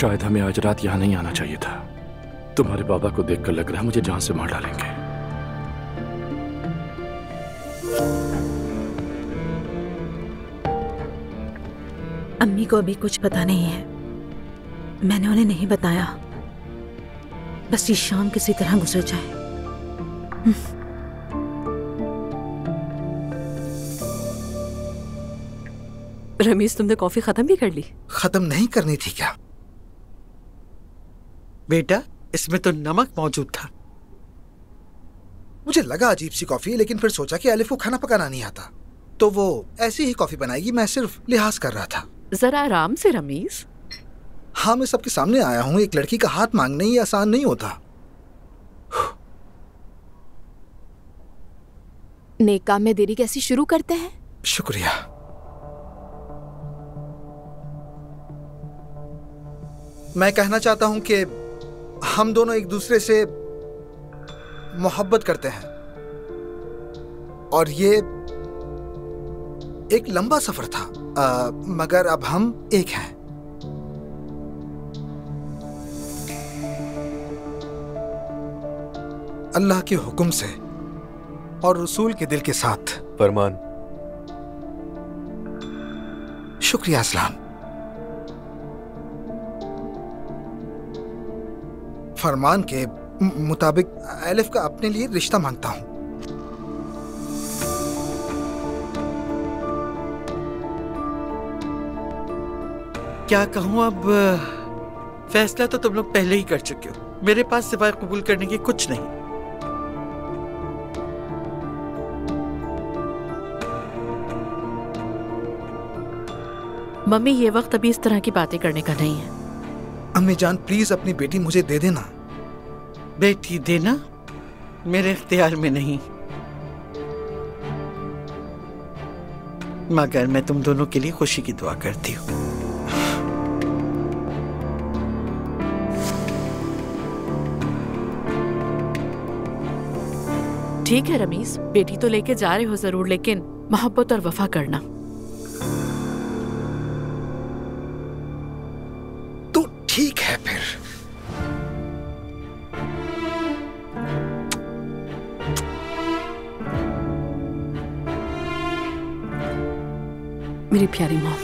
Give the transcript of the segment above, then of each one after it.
शायद हमें आज रात यहाँ नहीं आना चाहिए था। तुम्हारे बाबा को देखकर लग रहा है मुझे जान से मार डालेंगे। अम्मी को अभी कुछ पता नहीं है, मैंने उन्हें नहीं बताया। बस ये शाम किसी तरह गुजर जाए। रमीज, तुमने कॉफी खत्म भी कर ली? खत्म नहीं करनी थी क्या? बेटा, इसमें तो नमक मौजूद था। मुझे लगा अजीब सी कॉफी, लेकिन फिर सोचा कि अलिफ को खाना पकाना नहीं आता, तो वो ऐसी ही कॉफी बनाएगी। मैं सिर्फ लिहाज कर रहा था। जरा आराम से रमीज। हाँ, मैं सबके सामने आया हूँ। एक लड़की का हाथ मांगना ही आसान नहीं होता। नेक काम में देरी कैसी शुरू करते हैं? शुक्रिया। मैं कहना चाहता हूं कि हम दोनों एक दूसरे से मोहब्बत करते हैं और ये एक लंबा सफर था, मगर अब हम एक हैं। अल्लाह के हुक्म से और रसूल के दिल के साथ। फरमान। शुक्रिया असलाम। फरमान के मुताबिक अलिफ का अपने लिए रिश्ता मांगता हूं। क्या कहूं अब, फैसला तो तुम लोग पहले ही कर चुके हो। मेरे पास सिवाय कबूल करने की कुछ नहीं। मम्मी, ये वक्त अभी इस तरह की बातें करने का नहीं है। अम्मी जान, प्लीज अपनी बेटी मुझे दे देना। बेटी देना मेरे इख्तियार में नहीं, मगर मैं तुम दोनों के लिए खुशी की दुआ करती हूँ। ठीक है रमीज, बेटी तो लेके जा रहे हो जरूर, लेकिन मोहब्बत और वफा करना। तो ठीक है फिर। मेरी प्यारी माँ,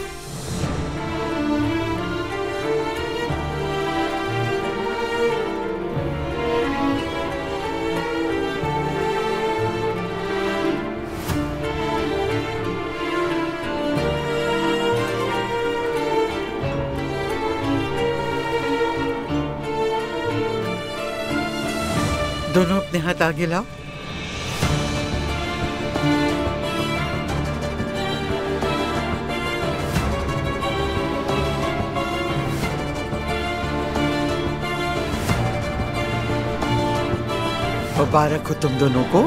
दोनों अपने हाथ आगे लाओ। मुबारक हो तुम दोनों को।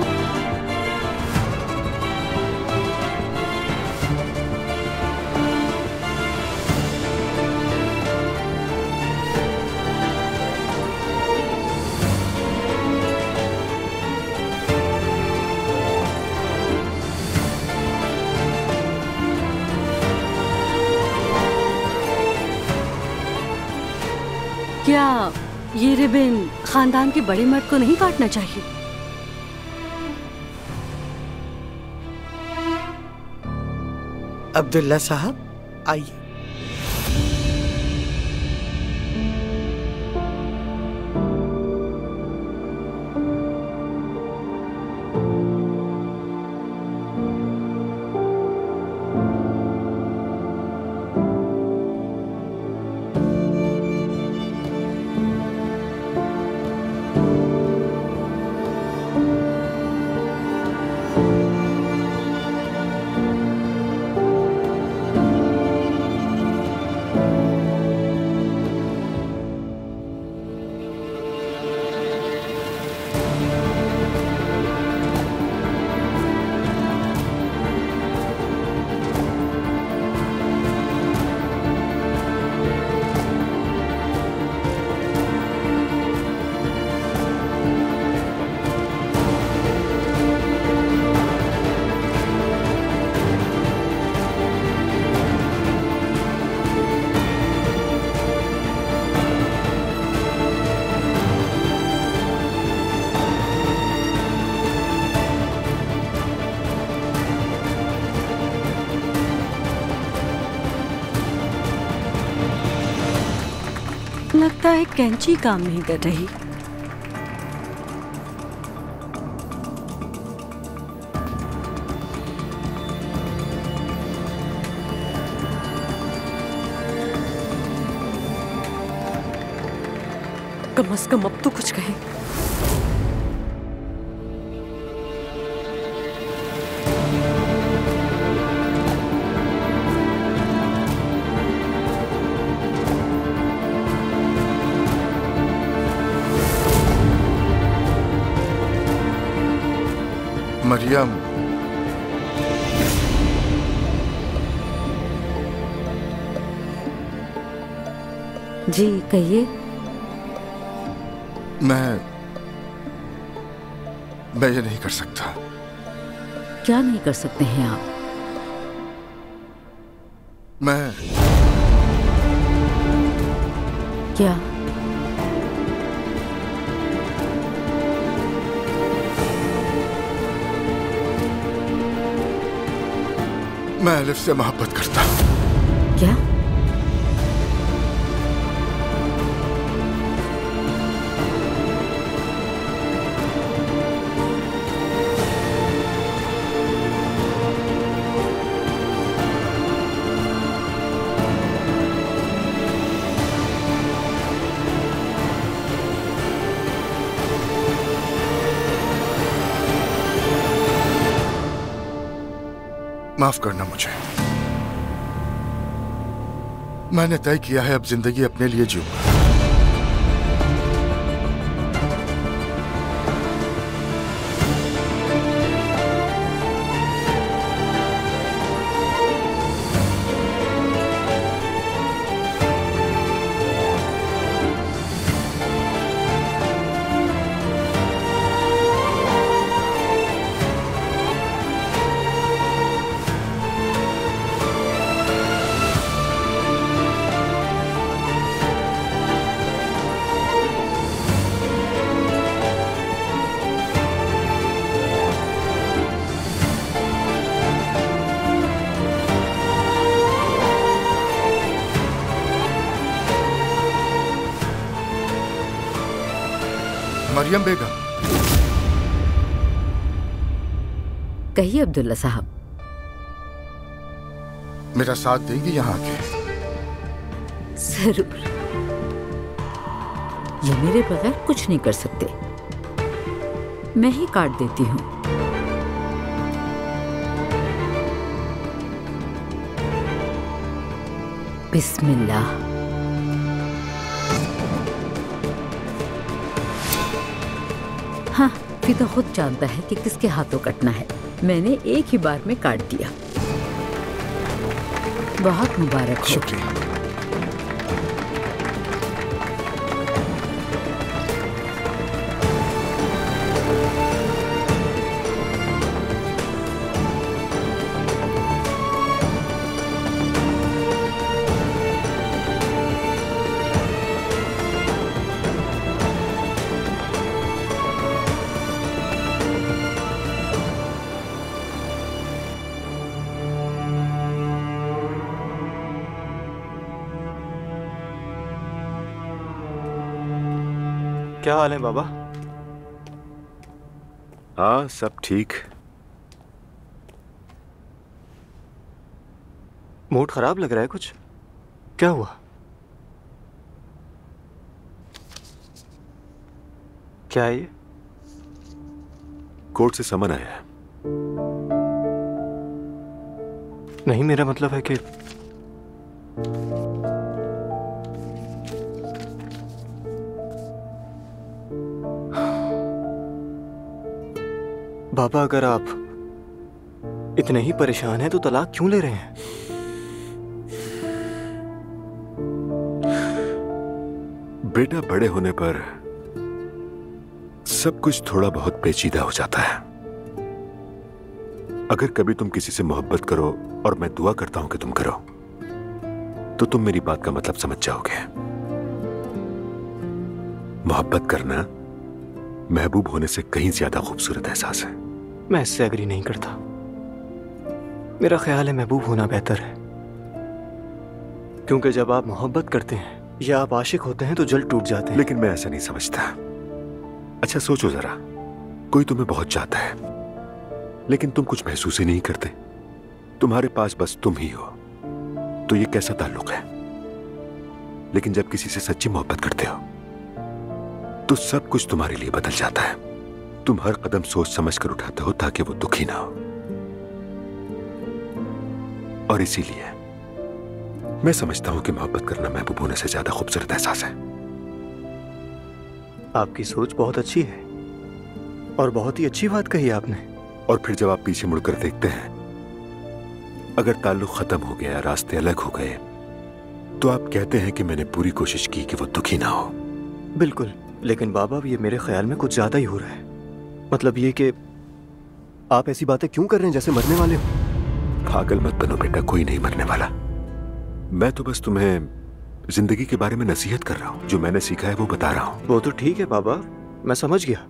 क्या ये रिबन खानदान के बड़े मर्द को नहीं काटना चाहिए? अब्दुल्ला साहब, आइए। लगता है कैंची काम नहीं कर रही। कम से कम अब तो कुछ कहे। मरियम, जी कहिए। मैं ये नहीं कर सकता। क्या नहीं कर सकते हैं आप? मैं क्या? मैं अलिफ से मोहब्बत करता हूँ। क्या? माफ करना मुझे। मैंने तय किया है अब जिंदगी अपने लिए जीऊंगा। मरियम बेगम। कहिए अब्दुल्ला साहब। मेरा साथ देंगी यहाँ आके? जरूर। ये मेरे बगैर कुछ नहीं कर सकते। मैं ही काट देती हूँ। बिस्मिल्लाह। हाँ, फिदा खुद जानता है कि किसके हाथों कटना है। मैंने एक ही बार में काट दिया। बहुत मुबारक हो। शुक्रिया। क्या हाल है बाबा? हाँ, सब ठीक। मूड खराब लग रहा है कुछ। क्या हुआ? क्या है ये? कोर्ट से समन आया है। नहीं, मेरा मतलब है कि बाबा, अगर आप इतने ही परेशान हैं तो तलाक क्यों ले रहे हैं? बेटा, बड़े होने पर सब कुछ थोड़ा बहुत पेचीदा हो जाता है। अगर कभी तुम किसी से मोहब्बत करो, और मैं दुआ करता हूं कि तुम करो, तो तुम मेरी बात का मतलब समझ जाओगे। मोहब्बत करना महबूब होने से कहीं ज्यादा खूबसूरत एहसास है। मैं इससे एग्री नहीं करता। मेरा ख्याल है महबूब होना बेहतर है, क्योंकि जब आप मोहब्बत करते हैं या आप आशिक होते हैं तो जल्द टूट जाते हैं। लेकिन मैं ऐसा नहीं समझता। अच्छा सोचो जरा, कोई तुम्हें बहुत चाहता है लेकिन तुम कुछ महसूस ही नहीं करते। तुम्हारे पास बस तुम ही हो, तो ये कैसा ताल्लुक है? लेकिन जब किसी से सच्ची मोहब्बत करते हो तो सब कुछ तुम्हारे लिए बदल जाता है। तुम हर कदम सोच समझ कर उठाते हो ताकि वो दुखी ना हो। और इसीलिए मैं समझता हूं कि मोहब्बत करना महबूब होने से ज्यादा खूबसूरत एहसास है। आपकी सोच बहुत अच्छी है और बहुत ही अच्छी बात कही आपने। और फिर जब आप पीछे मुड़कर देखते हैं, अगर ताल्लुक खत्म हो गया, रास्ते अलग हो गए, तो आप कहते हैं कि मैंने पूरी कोशिश की कि वो दुखी ना हो। बिल्कुल, लेकिन बाबा ये मेरे ख्याल में कुछ ज्यादा ही हो रहा है। मतलब ये कि आप ऐसी बातें क्यों कर रहे हैं जैसे मरने वाले हो। पागल मत बनो बेटा, कोई नहीं मरने वाला। मैं तो बस तुम्हें जिंदगी के बारे में नसीहत कर रहा हूं। जो मैंने सीखा है वो बता रहा हूं। वो तो ठीक है बाबा, मैं समझ गया,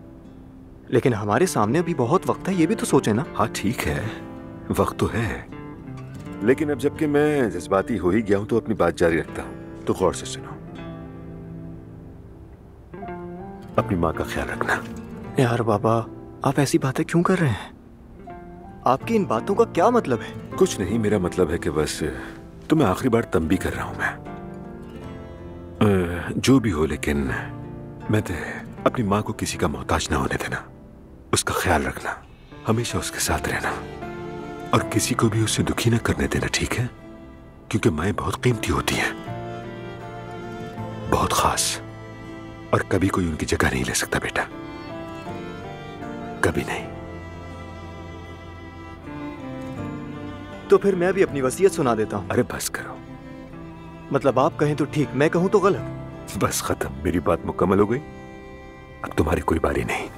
लेकिन हमारे सामने अभी बहुत वक्त है, ये भी तो सोचे ना। हाँ ठीक है, वक्त तो है, लेकिन अब जबकि मैं जज्बाती हो ही गया हूं तो अपनी बात जारी रखता हूं। तो गौर से सुनो। अपनी माँ का ख्याल रखना। यार बाबा, आप ऐसी बातें क्यों कर रहे हैं? आपकी इन बातों का क्या मतलब है? कुछ नहीं, मेरा मतलब है कि बस तुम्हें आखिरी बार तंबी कर रहा हूं मैं। जो भी हो, लेकिन मैं तो अपनी माँ को किसी का मोहताज ना होने देना। उसका ख्याल रखना, हमेशा उसके साथ रहना, और किसी को भी उससे दुखी न करने देना, ठीक है? क्योंकि माएँ बहुत कीमती होती हैं, बहुत खास, और कभी कोई उनकी जगह नहीं ले सकता बेटा, कभी नहीं। तो फिर मैं भी अपनी वसीयत सुना देता हूँ। अरे बस करो। मतलब आप कहें तो ठीक, मैं कहूँ तो गलत। बस खत्म, मेरी बात मुकम्मल हो गई। अब तुम्हारी कोई बारी नहीं।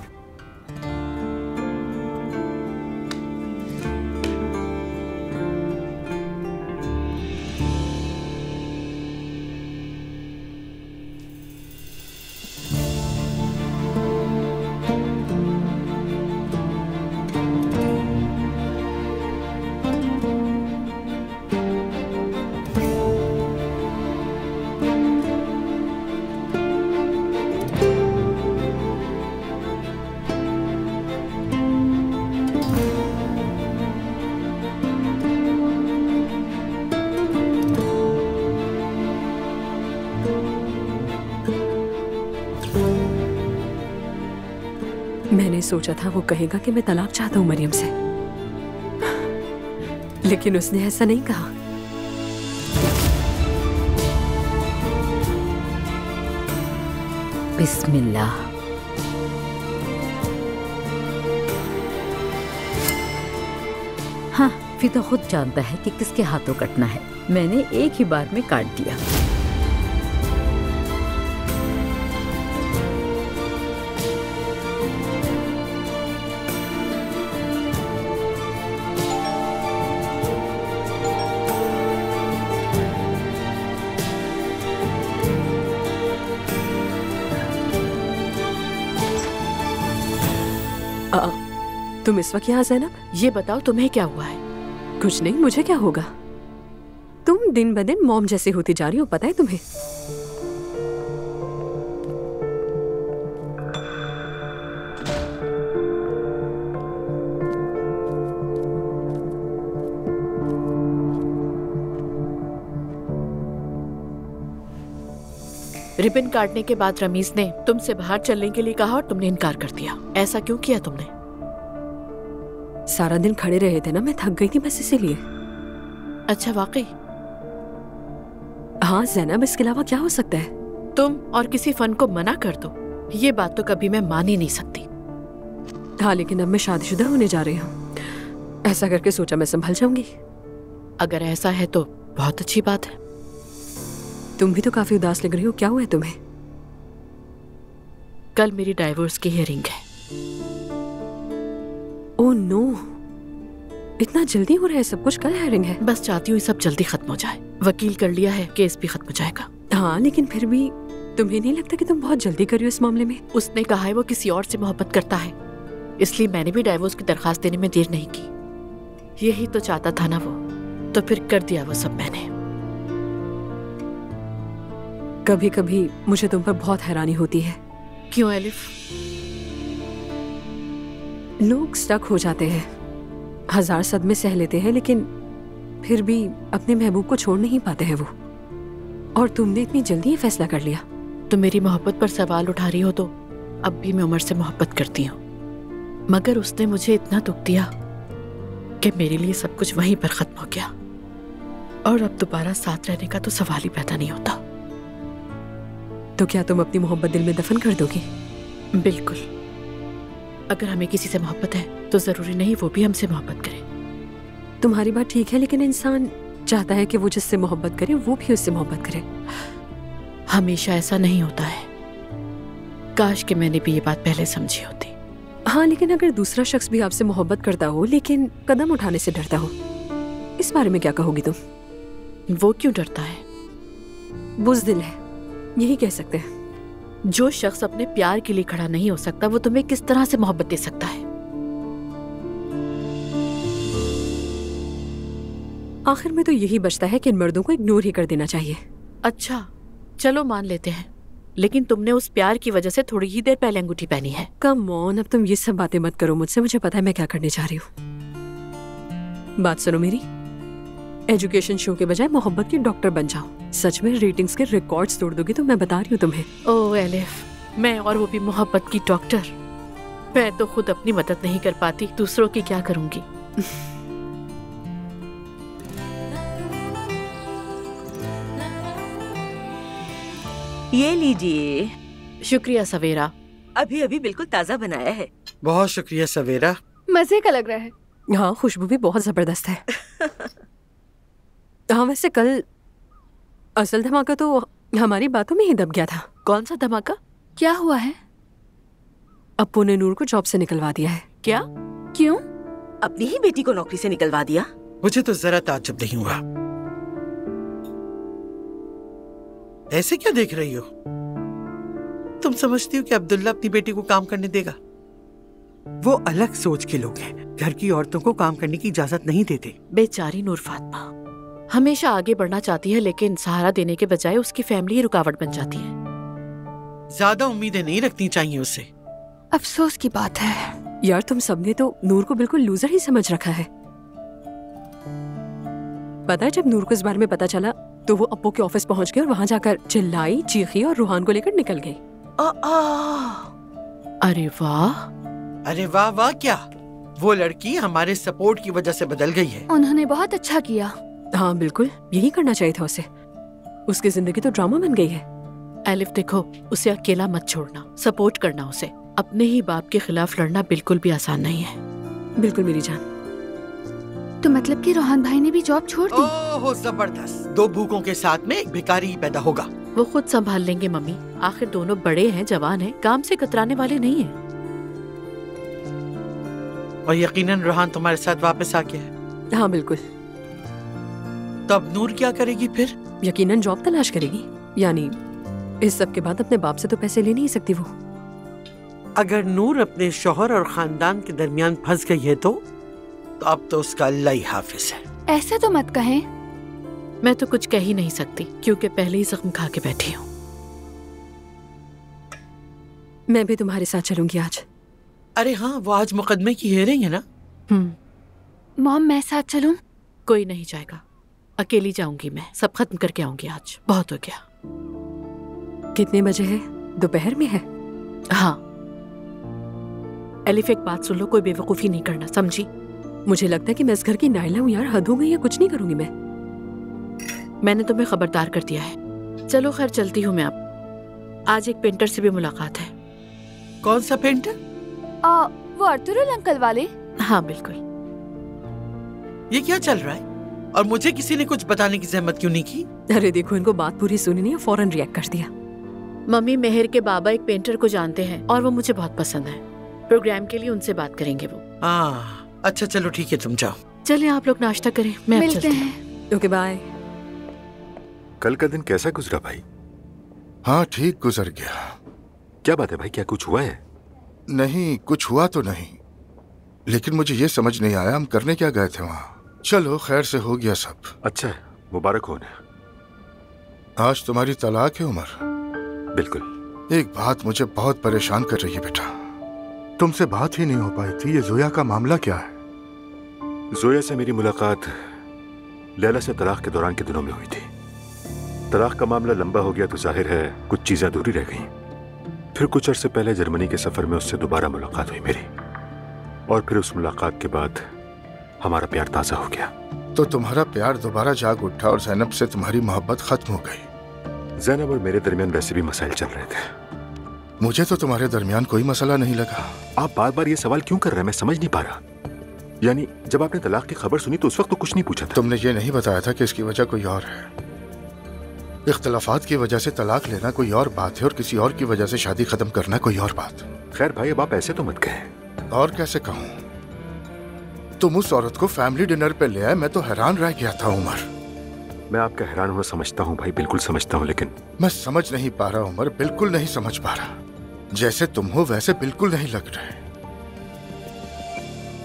मैंने सोचा था वो कहेगा कि मैं तलाक चाहता हूँ मरियम से, लेकिन उसने ऐसा नहीं कहा। बिस्मिल्लाह। हाँ, फिर तो खुद जानता है कि किसके हाथों कटना है। मैंने एक ही बार में काट दिया। तुम इस वक्त यहाँ ज़ैनब? ये बताओ तुम्हें क्या हुआ है? कुछ नहीं, मुझे क्या होगा? तुम दिन ब दिन मॉम जैसे होती जा रही हो, पता है तुम्हें? रिबन काटने के बाद रमीज ने तुमसे बाहर चलने के लिए कहा और तुमने इनकार कर दिया। ऐसा क्यों किया तुमने? सारा दिन खड़े रहे थे ना, मैं थक गई थी बस इसीलिए। अच्छा वाकई? हाँ ज़ैनब, इसके अलावा क्या हो सकता है? तुम और किसी फन को मना कर दो, ये बात तो कभी मैं मान ही नहीं सकती। हाँ, लेकिन अब मैं शादीशुदा होने जा रही हूँ। ऐसा करके सोचा मैं संभल जाऊंगी। अगर ऐसा है तो बहुत अच्छी बात है। तुम भी तो काफी उदास लग रही हो, क्या हुआ है तुम्हें? कल मेरी डाइवोर्स की हियरिंग है। ओह नो, इतना जल्दी हो रहा है सब कुछ? कल हियरिंग है? बस चाहती हूँ सब जल्दी खत्म हो जाए। वकील कर लिया है, केस भी खत्म हो जाएगा। हाँ, लेकिन फिर भी तुम्हें नहीं लगता कि तुम बहुत जल्दी कर रही हो इस मामले में? उसने कहा है वो किसी और से मोहब्बत करता है, इसलिए मैंने भी डाइवोर्स की दरखास्त देने में देर नहीं की। यही तो चाहता था ना वो, तो फिर कर दिया वो सब मैंने। कभी कभी मुझे तुम पर बहुत हैरानी होती है। क्यों एलिफ? लोग स्टक हो जाते हैं, हजार सदमे सह लेते हैं, लेकिन फिर भी अपने महबूब को छोड़ नहीं पाते हैं वो। और तुमने इतनी जल्दी ये फैसला कर लिया। तुम मेरी मोहब्बत पर सवाल उठा रही हो तो अब भी मैं उमर से मोहब्बत करती हूँ, मगर उसने मुझे इतना दुख दिया कि मेरे लिए सब कुछ वहीं पर खत्म हो गया और अब दोबारा साथ रहने का तो सवाल ही पैदा नहीं होता। तो क्या तुम अपनी मोहब्बत दिल में दफन कर दोगी? बिल्कुल। अगर हमें किसी से मोहब्बत है तो जरूरी नहीं वो भी हमसे मोहब्बत करे। तुम्हारी बात ठीक है, लेकिन इंसान चाहता है कि वो जिससे मोहब्बत करे वो भी उससे मोहब्बत करे। हमेशा ऐसा नहीं होता है। काश कि मैंने भी ये बात पहले समझी होती। हाँ, लेकिन अगर दूसरा शख्स भी आपसे मोहब्बत करता हो लेकिन कदम उठाने से डरता हो, इस बारे में क्या कहोगी तुम? वो क्यों डरता है? बुज़दिल है, यही कह सकते हैं। जो शख्स अपने प्यार के लिए खड़ा नहीं हो सकता वो तुम्हें किस तरह से मोहब्बत दे सकता है? आखिर में तो यही बचता है कि इन मर्दों को इग्नोर ही कर देना चाहिए। अच्छा चलो मान लेते हैं, लेकिन तुमने उस प्यार की वजह से थोड़ी ही देर पहले अंगूठी पहनी है। कम ऑन, अब तुम ये सब बातें मत करो मुझसे। मुझे पता है मैं क्या करने जा रही हूँ। बात सुनो मेरी, एजुकेशन शो के बजाय मोहब्बत की डॉक्टर बन जाओ। सच में रेटिंग्स के रिकॉर्ड्स तोड़ दोगी तो मैं बता रही हूँ तुम्हें। ओह एलिफ, मैं और वो भी मोहब्बत की डॉक्टर। मैं तो खुद अपनी मदद नहीं कर पाती, दूसरों की क्या करूंगी। ये लीजिए। शुक्रिया सवेरा। अभी अभी बिल्कुल ताजा बनाया है। बहुत शुक्रिया सवेरा। मजे का लग रहा है। हाँ, खुशबू भी बहुत जबरदस्त है। हाँ, वैसे कल असल धमाका तो हमारी बातों में ही दब गया था। कौन सा धमाका? क्या हुआ है? अप्पू ने नूर को जॉब से निकलवा दिया है। क्या? क्यों? अपनी ही बेटी को नौकरी से निकलवा दिया? मुझे तो जरा ताज्जुब नहीं हुआ। ऐसे क्या देख रही हो? तुम समझती हो कि अब्दुल्ला अपनी बेटी को काम करने देगा? वो अलग सोच के लोग हैं, घर की औरतों को काम करने की इजाजत नहीं देते। बेचारी नूर फातिमा हमेशा आगे बढ़ना चाहती है, लेकिन सहारा देने के बजाय उसकी फैमिली ही रुकावट बन जाती है। ज्यादा उम्मीदें नहीं रखनी चाहिए उससे। अफसोस की बात है। यार, तुम सबने तो नूर को बिल्कुल लूजर ही समझ रखा है। पता है, जब नूर को इस बारे में पता चला तो वो अप्पू के ऑफिस पहुंच गई और वहां जाकर चिल्लाई, चीखी और रूहान को लेकर निकल गई। अरे वाह। अरे वाह वाह क्या? वो लड़की हमारे सपोर्ट की वजह से बदल गई है। उन्होंने बहुत अच्छा किया। हाँ बिल्कुल, यही करना चाहिए था उसे। उसकी जिंदगी तो ड्रामा बन गई है। एलिफ देखो, उसे अकेला मत छोड़ना, सपोर्ट करना उसे। अपने ही बाप के खिलाफ लड़ना बिल्कुल भी आसान नहीं है। बिल्कुल मेरी जान। तो मतलब कि रोहान भाई ने भी जॉब छोड़ दी? ओह जबरदस्त। दो भूखों के साथ में एक भिखारी ही पैदा होगा। वो खुद संभाल लेंगे मम्मी, आखिर दोनों बड़े हैं, जवान हैं, काम से कतराने वाले नहीं हैं। और यकीनन रोहान तुम्हारे साथ वापस आ गया है। हाँ बिल्कुल। तो अब नूर क्या करेगी फिर? यकीनन जॉब तलाश करेगी। यानी इस सब के बाद अपने बाप से तो पैसे ले नहीं सकती वो। अगर नूर अपने शौहर और खानदान के दरमियान फंस गई है तो अब तो उसका अल्लाह ही हाफिज है। ऐसा तो मत कहें। मैं तो कुछ कह ही नहीं सकती क्योंकि पहले ही जख्म खा के बैठी हूँ। मैं भी तुम्हारे साथ चलूंगी आज। अरे हाँ, वो आज मुकदमे की हेयरिंग है ना? मॉम, मैं साथ चलूं? कोई नहीं जाएगा, अकेली जाऊंगी मैं। सब खत्म करके आऊंगी आज, बहुत हो गया। कितने बजे है? दोपहर में है? हाँ। एलिफ एक बात सुन लो, कोई बेवकूफी नहीं करना, समझी? मुझे लगता है कि मैं इस घर की नाइला हूँ यार। हद हो गई है, कुछ नहीं करूंगी मैं। मैंने तुम्हें खबरदार कर दिया है। चलो खैर, चलती हूँ मैं अब। आज एक पेंटर से भी मुलाकात है। कौन सा पेंटर? वो अर्तुरुल अंकल वाले। हाँ बिल्कुल। ये क्या चल रहा है? और मुझे किसी ने कुछ बताने की जहमत क्यों नहीं की? अरे देखो, इनको बात पूरी सुनी नहीं, फौरन रिएक्ट कर दिया। मम्मी, मेहर के बाबा एक पेंटर को जानते हैं और वो मुझे बहुत पसंद है। प्रोग्राम के लिए उनसे बात करेंगे वो। अच्छा चलो ठीक है, तुम जाओ। चलिए आप लोग नाश्ता करें, मैं अब मिलते चलती हैं। Okay bye. कल का दिन कैसा गुजरा भाई? हाँ ठीक गुजर गया। क्या बात है भाई, क्या कुछ हुआ है? नहीं, कुछ हुआ तो नहीं, लेकिन मुझे ये समझ नहीं आया हम करने क्या गए थे वहाँ। चलो खैर से हो गया सब। अच्छा है, मुबारक हो। आज तुम्हारी तलाक है उमर? बिल्कुल। एक बात मुझे बहुत परेशान कर रही है बेटा, तुमसे बात ही नहीं हो पाई थी। ये जोया का मामला क्या है? जोया से मेरी मुलाकात लैला से तलाक के दौरान के दिनों में हुई थी। तलाक का मामला लंबा हो गया तो जाहिर है कुछ चीजें अधूरी रह गईं। फिर कुछ अरसे पहले जर्मनी के सफर में उससे दोबारा मुलाकात हुई मेरी, और फिर उस मुलाकात के बाद हमारा प्यार ताजा हो गया। तो तुम्हारा प्यार दोबारा जाग उठा और जैनब से तुम्हारी मोहब्बत खत्म हो गई। जैनब और मेरे दरमियान वैसे भी मसाइल चल रहे थे। मुझे तो तुम्हारे दरमियान कोई मसला नहीं लगा। आप बार बार ये सवाल क्यों कर रहे हैं? मैं समझ नहीं पा रहा। यानी जब आपने तलाक की खबर सुनी तो उस वक्त तो कुछ नहीं पूछा था। तुमने ये नहीं बताया था कि इसकी वजह कोई और है। इख्तलाफात की वजह से तलाक लेना कोई और बात है और किसी और की वजह से शादी खत्म करना कोई और बात। खैर भाई, अब आप ऐसे तो मत कहें। और कैसे कहूँ? तुम उस औरत को फैमिली डिनर पे ले आए, मैं तो हैरान रह गया था उमर। मैं आपका हैरान होना समझता हूँ भाई, बिल्कुल समझता हूँ, लेकिन मैं समझ नहीं पा रहा उमर, बिल्कुल नहीं समझ पा रहा। जैसे तुम हो वैसे बिल्कुल नहीं लग रहे।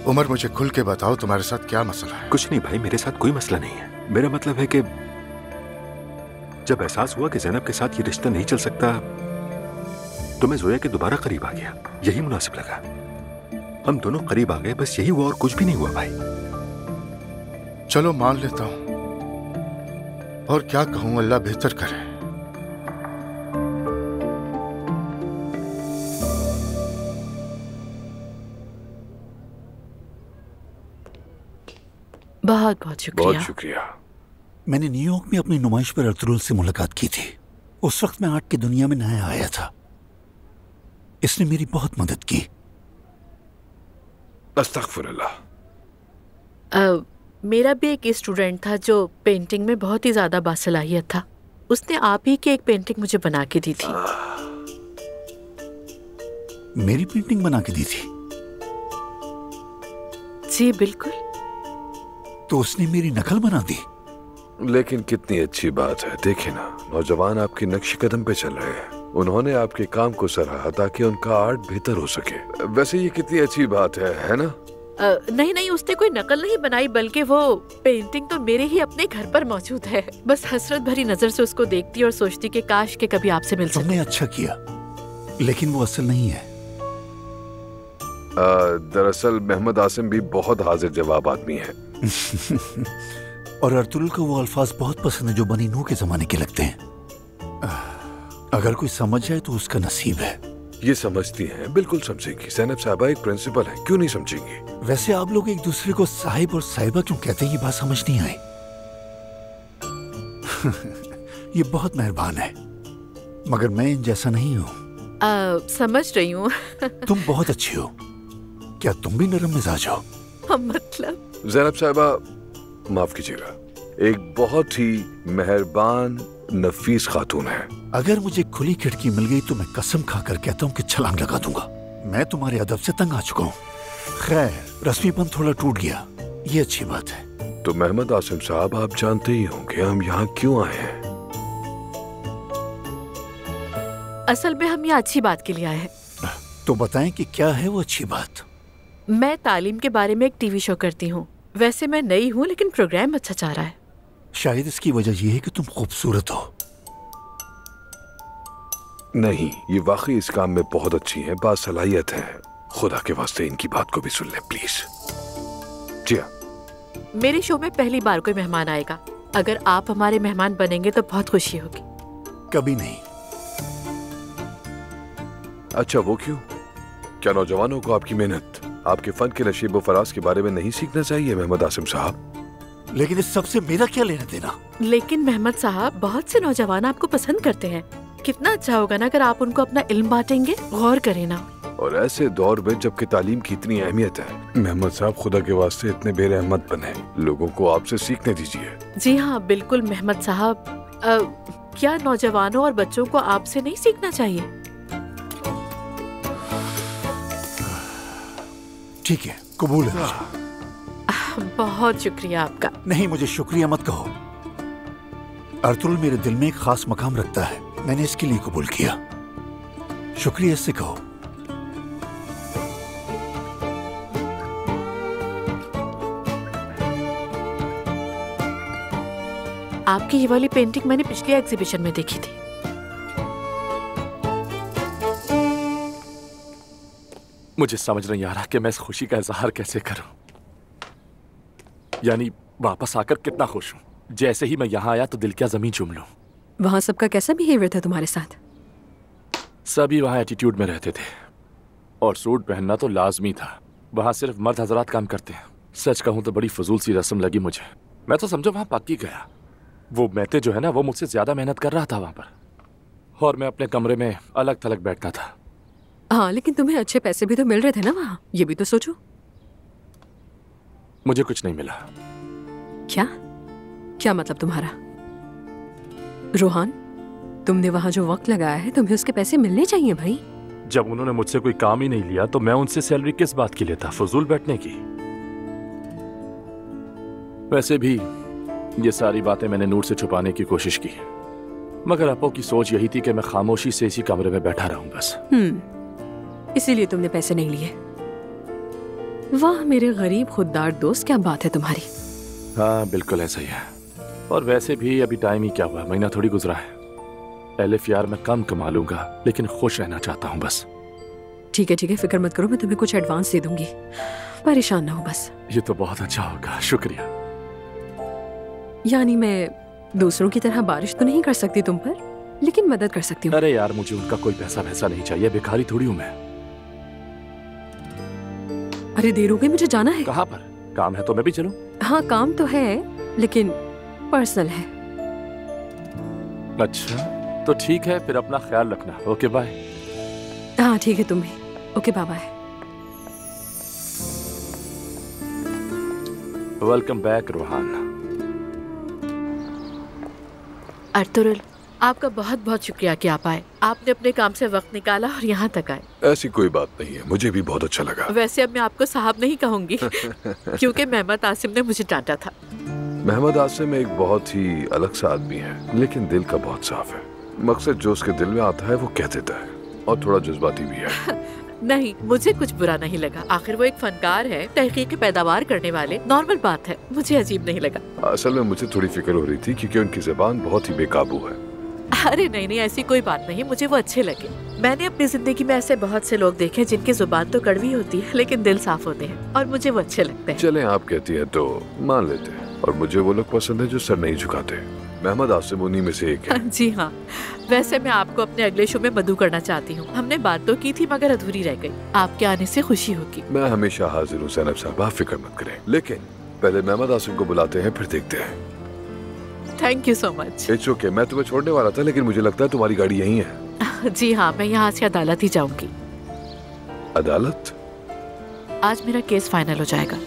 उमर मुझे खुल के बताओ तुम्हारे साथ क्या मसला है? कुछ नहीं भाई, मेरे साथ कोई मसला नहीं है। मेरा मतलब है कि जब एहसास हुआ कि जैनब के साथ ये रिश्ता नहीं चल सकता तो मैं जोया के दोबारा करीब आ गया। यही मुनासिब लगा। हम दोनों करीब आ गए, बस यही हुआ और कुछ भी नहीं हुआ भाई। चलो मान लेता हूं, और क्या कहूं, अल्लाह बेहतर करे। बहुत बहुत शुक्रिया। बहुत शुक्रिया। मैंने न्यूयॉर्क में अपनी नुमाइश पर अर्तुगरुल से मुलाकात की थी। उस वक्त मैं आर्ट की दुनिया में नया आया था। इसने मेरी बहुत मदद की। अस्तगफुरुल्लाह। मेरा भी एक स्टूडेंट था जो पेंटिंग में बहुत ही ज्यादा बासलाहियत था। उसने आप ही की एक पेंटिंग मुझे बना के दी थी। मेरी पेंटिंग बना के दी थी? जी बिल्कुल। तो उसने मेरी नकल बना दी। लेकिन कितनी अच्छी बात है। देखे ना, नौजवान आपके नक्श कदम पे चल रहे हैं। उन्होंने आपके काम को सराहा ताकि उनका आर्ट बेहतर हो सके। वैसे ये कितनी अच्छी बात है ना? नहीं नहीं, उसने कोई नकल नहीं बनाई, बल्कि वो पेंटिंग तो मेरे ही अपने घर पर मौजूद है। बस हसरत भरी नजर से उसको देखती और सोचती कि काश के कभी आपसे मिल सके। तुमने अच्छा किया, लेकिन वो असल नहीं है। दरअसल मोहम्मद आसिम भी बहुत हाजिर जवाब आदमी है। और अर्तुगरुल को वो अल्फाज बहुत पसंद है जो बनी नूह के जमाने के लगते हैं। अगर कोई समझ जाए तो उसका नसीब है। ये समझती हैं, बिल्कुल समझेंगी। ज़ैनब साहिबा एक प्रिंसिपल है, क्यों नहीं समझेंगी? वैसे आप लोग एक दूसरे को साहिब और साहिबा क्यों कहते हैं, ये बात समझ नहीं आई। ये बहुत मेहरबान है, मगर मैं इन जैसा नहीं हूँ। समझ रही हूँ। तुम बहुत अच्छी हो। क्या तुम भी नरम मिजाज हो? मतलब ज़ैनब साहिबा, माफ कीजिएगा, एक बहुत ही मेहरबान नफीस खातून है। अगर मुझे खुली खिड़की मिल गई तो मैं कसम खाकर कहता हूँ कि छलांग लगा दूंगा। मैं तुम्हारे अदब से तंग आ चुका हूँ। खैर, रस्मीपन थोड़ा टूट गया, ये अच्छी बात है। तो मोहम्मद आसिम साहब, आप जानते ही होंगे हम यहाँ क्यों आए हैं। असल में हम यहाँ अच्छी बात के लिए आए हैं। तो बताएं कि क्या है वो अच्छी बात। मैं तालीम के बारे में एक टीवी शो करती हूँ। वैसे मैं नई हूँ, लेकिन प्रोग्राम अच्छा चाह रहा है। शायद इसकी वजह यह है कि तुम खूबसूरत हो। नहीं, ये वाकई इस काम में बहुत अच्छी हैं, बासलाहियत है। खुदा के वास्ते इनकी बात को भी सुन लें प्लीज। जी हाँ। मेरे शो में पहली बार कोई मेहमान आएगा। अगर आप हमारे मेहमान बनेंगे तो बहुत खुशी होगी। कभी नहीं। अच्छा, वो क्यों? क्या नौजवानों को आपकी मेहनत, आपके फन के नशीब व फराज के बारे में नहीं सीखना चाहिए मोहम्मद आसिम साहब? लेकिन इस सबसे मेरा क्या लेना देना? लेकिन मोहम्मद साहब, बहुत से नौजवान आपको पसंद करते हैं। कितना अच्छा होगा ना अगर आप उनको अपना इल्म बांटेंगे। गौर करें ना। और ऐसे दौर में जबकि तालीम की इतनी अहमियत है, मोहम्मद साहब खुदा के वास्ते इतने बेरहम मत बने। लोगों को आपसे सीखने दीजिए। जी हाँ बिल्कुल मोहम्मद साहब। क्या नौजवानों और बच्चों को आपसे नहीं सीखना चाहिए? ठीक है, कबूल है। बहुत शुक्रिया आपका। नहीं, मुझे शुक्रिया मत कहो। अर्तुगरुल मेरे दिल में एक खास मकाम रखता है। मैंने इसके लिए कबूल किया। शुक्रिया इससे कहो। आपकी ये वाली पेंटिंग मैंने पिछले एग्जीबिशन में देखी थी। मुझे समझ नहीं आ रहा कि मैं इस खुशी का इजहार कैसे करूं। यानी वापस आकर कितना खुश हूं। जैसे ही मैं यहाँ आया तो दिल क्या जमीन चूम लूं। वहां सबका कैसा बिहेवियर था तुम्हारे साथ? सभी वहां एटीट्यूड में रहते थे और सूट पहनना तो लाजमी था। वहां सिर्फ मर्द हजरात काम करते हैं। सच कहूं तो बड़ी फजूल सी रस्म लगी मुझे। मैं तो समझो वहां पक्की गया। वो मैते जो है ना, वो मुझसे ज्यादा मेहनत कर रहा था वहां पर, और मैं अपने कमरे में अलग थलग बैठता था। हाँ, लेकिन तुम्हें अच्छे पैसे भी तो मिल रहे थे ना वहां, ये भी तो सोचो। मुझे कुछ नहीं मिला। क्या क्या मतलब तुम्हारा? रोहान, तुमने वहां जो वक्त लगाया है तुम्हें उसके पैसे मिलने चाहिए भाई। जब उन्होंने मुझसे कोई काम ही नहीं लिया तो मैं उनसे सैलरी किस बात की लेता? फजूल बैठने की। वैसे भी ये सारी बातें मैंने नूर से छुपाने की कोशिश की, मगर अपो की सोच यही थी कि मैं खामोशी से इसी कमरे में बैठा रहूं बस। इसीलिए तुमने पैसे नहीं लिए। वाह मेरे गरीब खुददार दोस्त, क्या बात है तुम्हारी। हाँ बिल्कुल ऐसा ही है। और वैसे भी अभी टाइम ही क्या हुआ, महीना थोड़ी गुजरा है। एलिफ यार, मैं कम कमा लूंगा लेकिन खुश रहना चाहता हूँ बस। ठीक है ठीक है, फिक्र मत करो, मैं तुम्हें कुछ एडवांस दे दूंगी, परेशान ना हो बस। ये तो बहुत अच्छा होगा, शुक्रिया। यानी मैं दूसरों की तरह बारिश तो नहीं कर सकती तुम पर, लेकिन मदद कर सकती हूँ। अरे यार, मुझे उनका कोई पैसा वैसा नहीं चाहिए, भिखारी थोड़ी हूँ मैं। अरे देर हो गई, मुझे जाना है। कहाँ पर? काम है तो मैं भी चलूं? हाँ काम तो है लेकिन पर्सनल है। अच्छा तो ठीक है, फिर अपना ख्याल रखना। Okay bye. हाँ ठीक है, तुम भी। Okay bye bye. Welcome back Rohan. Ertugrul, आपका बहुत बहुत शुक्रिया कि आप आए। आपने अपने काम से वक्त निकाला और यहाँ तक आए। ऐसी कोई बात नहीं है, मुझे भी बहुत अच्छा लगा। वैसे अब मैं आपको साहब नहीं कहूँगी क्योंकि मोहम्मद आसिम ने मुझे डांटा था। मोहम्मद आसिम एक बहुत ही अलग सा आदमी है, लेकिन दिल का बहुत साफ है। मकसद जो उसके दिल में आता है वो कह देता है, और थोड़ा जज्बाती भी है। नहीं, मुझे कुछ बुरा नहीं लगा। आखिर वो एक फनकार है, तहकीक पैदावार करने वाले, नॉर्मल बात है। मुझे अजीब नहीं लगा। असल में मुझे थोड़ी फिक्र हो रही थी क्योंकि उनकी ज़बान बहुत ही बेकाबू है। अरे नहीं नहीं, ऐसी कोई बात नहीं, मुझे वो अच्छे लगे। मैंने अपनी जिंदगी में ऐसे बहुत से लोग देखे जिनकी जुबान तो कड़वी होती है लेकिन दिल साफ होते हैं, और मुझे वो अच्छे लगते हैं। चलें, आप कहती हैं तो मान लेते हैं। और मुझे वो लोग पसंद है जो सर नहीं झुकाते। मोहम्मद आसिम उन्हीं में से एक है। जी हाँ, वैसे मैं आपको अपने अगले शो में मदऊ करना चाहती हूँ। हमने बात तो की थी मगर अधूरी रह गई। आपके आने से खुशी होगी। मैं हमेशा हाजिर हूँ ज़ैनब साहब, आप फिक्र मत करें। लेकिन पहले मोहम्मद आसिम को बुलाते हैं, फिर देखते हैं। Thank you so much. It's okay, मैं तुम्हें छोड़ने वाला था लेकिन मुझे लगता है तुम्हारी गाड़ी यहीं है। जी हाँ, मैं यहाँ से अदालत ही जाऊंगी। अदालत? आज मेरा केस फाइनल हो जाएगा।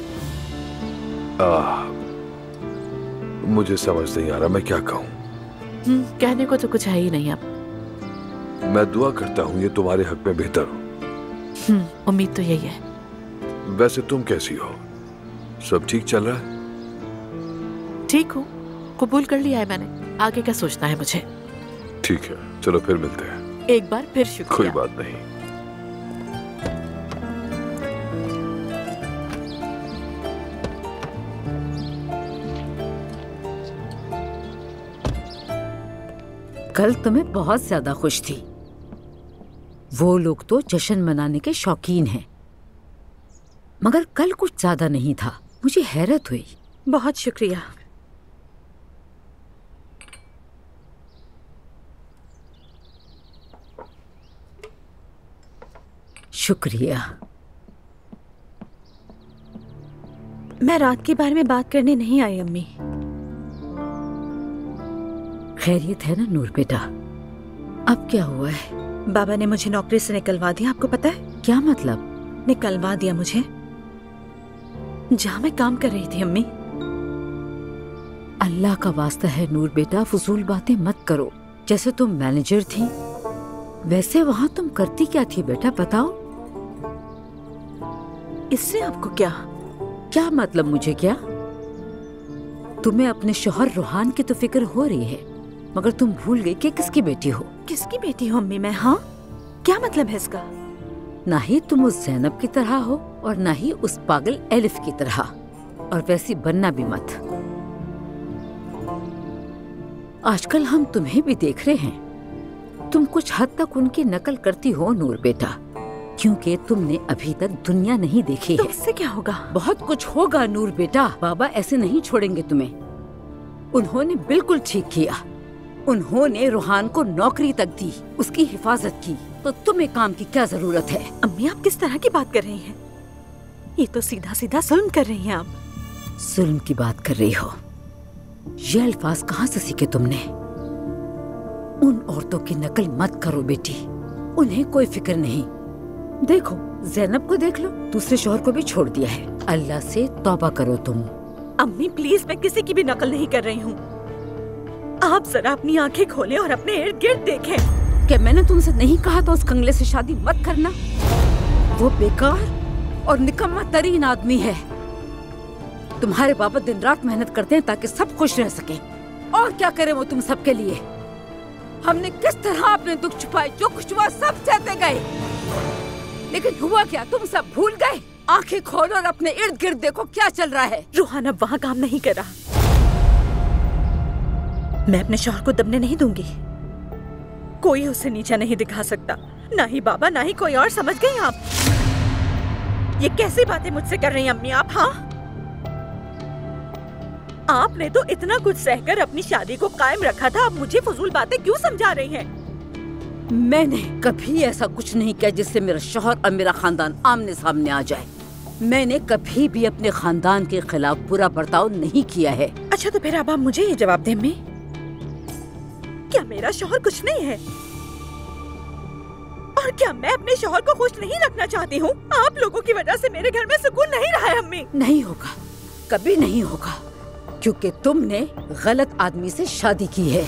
मुझे समझ नहीं आ रहा मैं क्या कहूँ। कहने को तो कुछ है ही नहीं अब। मैं दुआ करता हूँ ये तुम्हारे हक में बेहतर हो। उम्मीद तो यही है। वैसे तुम कैसी हो? सब ठीक चल रहा है? ठीक हूँ, कबूल कर लिया है मैंने। आगे क्या सोचना है मुझे। ठीक है, चलो फिर मिलते हैं। एक बार फिर शुक्रिया। कोई बात नहीं। कल तो मैं बहुत ज्यादा खुश थी। वो लोग तो जश्न मनाने के शौकीन हैं, मगर कल कुछ ज्यादा नहीं था। मुझे हैरत हुई। बहुत शुक्रिया। शुक्रिया। मैं रात के बारे में बात करने नहीं आई अम्मी। खैरियत है ना नूर बेटा? अब क्या हुआ है? बाबा ने मुझे नौकरी से निकलवा दिया। आपको पता है? क्या मतलब? निकलवा दिया मुझे जहाँ मैं काम कर रही थी अम्मी। अल्लाह का वास्ता है नूर बेटा, फजूल बातें मत करो। जैसे तुम मैनेजर थी वैसे वहाँ तुम करती क्या थी बेटा, बताओ। इससे आपको क्या? क्या मतलब मुझे क्या? तुम्हें अपने शौहर रोहान की तो फिक्र हो रही है, मगर तुम भूल गई कि किसकी बेटी हो। किसकी बेटी हो अम्मी मैं? हाँ, क्या मतलब है इसका? ना ही तुम उस ज़ैनब की तरह हो और ना ही उस पागल एलिफ की तरह, और वैसी बनना भी मत। आजकल हम तुम्हें भी देख रहे हैं। तुम कुछ हद तक उनकी नकल करती हो नूर बेटा, क्योंकि तुमने अभी तक दुनिया नहीं देखी है। इससे क्या होगा? बहुत कुछ होगा नूर बेटा। बाबा ऐसे नहीं छोड़ेंगे तुम्हें। उन्होंने बिल्कुल ठीक किया। उन्होंने रूहान को नौकरी तक दी, उसकी हिफाजत की, तो तुम्हें काम की क्या जरूरत है? अम्मी आप किस तरह की बात कर रही हैं? ये तो सीधा सीधा जुल्म कर रही हैं आप। जुल्म की बात कर रही हो? ये अल्फाज कहाँ से सीखे तुमने? उन औरतों की नकल मत करो बेटी, उन्हें कोई फिक्र नहीं। देखो ज़ैनब को देख लो, दूसरे शौहर को भी छोड़ दिया है। अल्लाह से तौबा करो तुम। अम्मी प्लीज, मैं किसी की भी नकल नहीं कर रही हूँ। आप जरा अपनी आंखें खोलें और अपने इर्द गिर्द देखें। क्या मैंने तुमसे नहीं कहा था उस कंगले से शादी मत करना? वो बेकार और निकम्मा तरीन आदमी है। तुम्हारे बाबा दिन रात मेहनत करते हैं ताकि सब खुश रह सके। और क्या करे वो तुम सबके लिए? हमने किस तरह अपने दुख छुपाए, जो कुछ हुआ सब सहते गए, लेकिन हुआ क्या? तुम सब भूल गए। आंखें खोलो और अपने इर्द गिर्द देखो क्या चल रहा है। रूहान अब वहाँ काम नहीं कर रहा। मैं अपने शौहर को दबने नहीं दूंगी। कोई उसे नीचा नहीं दिखा सकता, ना ही बाबा ना ही कोई और। समझ गई आप? ये कैसी बातें मुझसे कर रही हैं अम्मी आप? हाँ, आपने तो इतना कुछ सहकर अपनी शादी को कायम रखा था, अब मुझे फजूल बातें क्यों समझा रही हैं? मैंने कभी ऐसा कुछ नहीं किया जिससे मेरा शौहर और मेरा खानदान आमने सामने आ जाए। मैंने कभी भी अपने खानदान के खिलाफ बुरा बर्ताव नहीं किया है। अच्छा तो फिर अब आप मुझे ये जवाब दें अम्मी, क्या मेरा शौहर कुछ नहीं है? और क्या मैं अपने शौहर को खुश नहीं रखना चाहती हूँ? आप लोगों की वजह से मेरे घर में सुकून नहीं रहा है अम्मी। नहीं होगा, कभी नहीं होगा, क्योंकि तुमने गलत आदमी से शादी की है।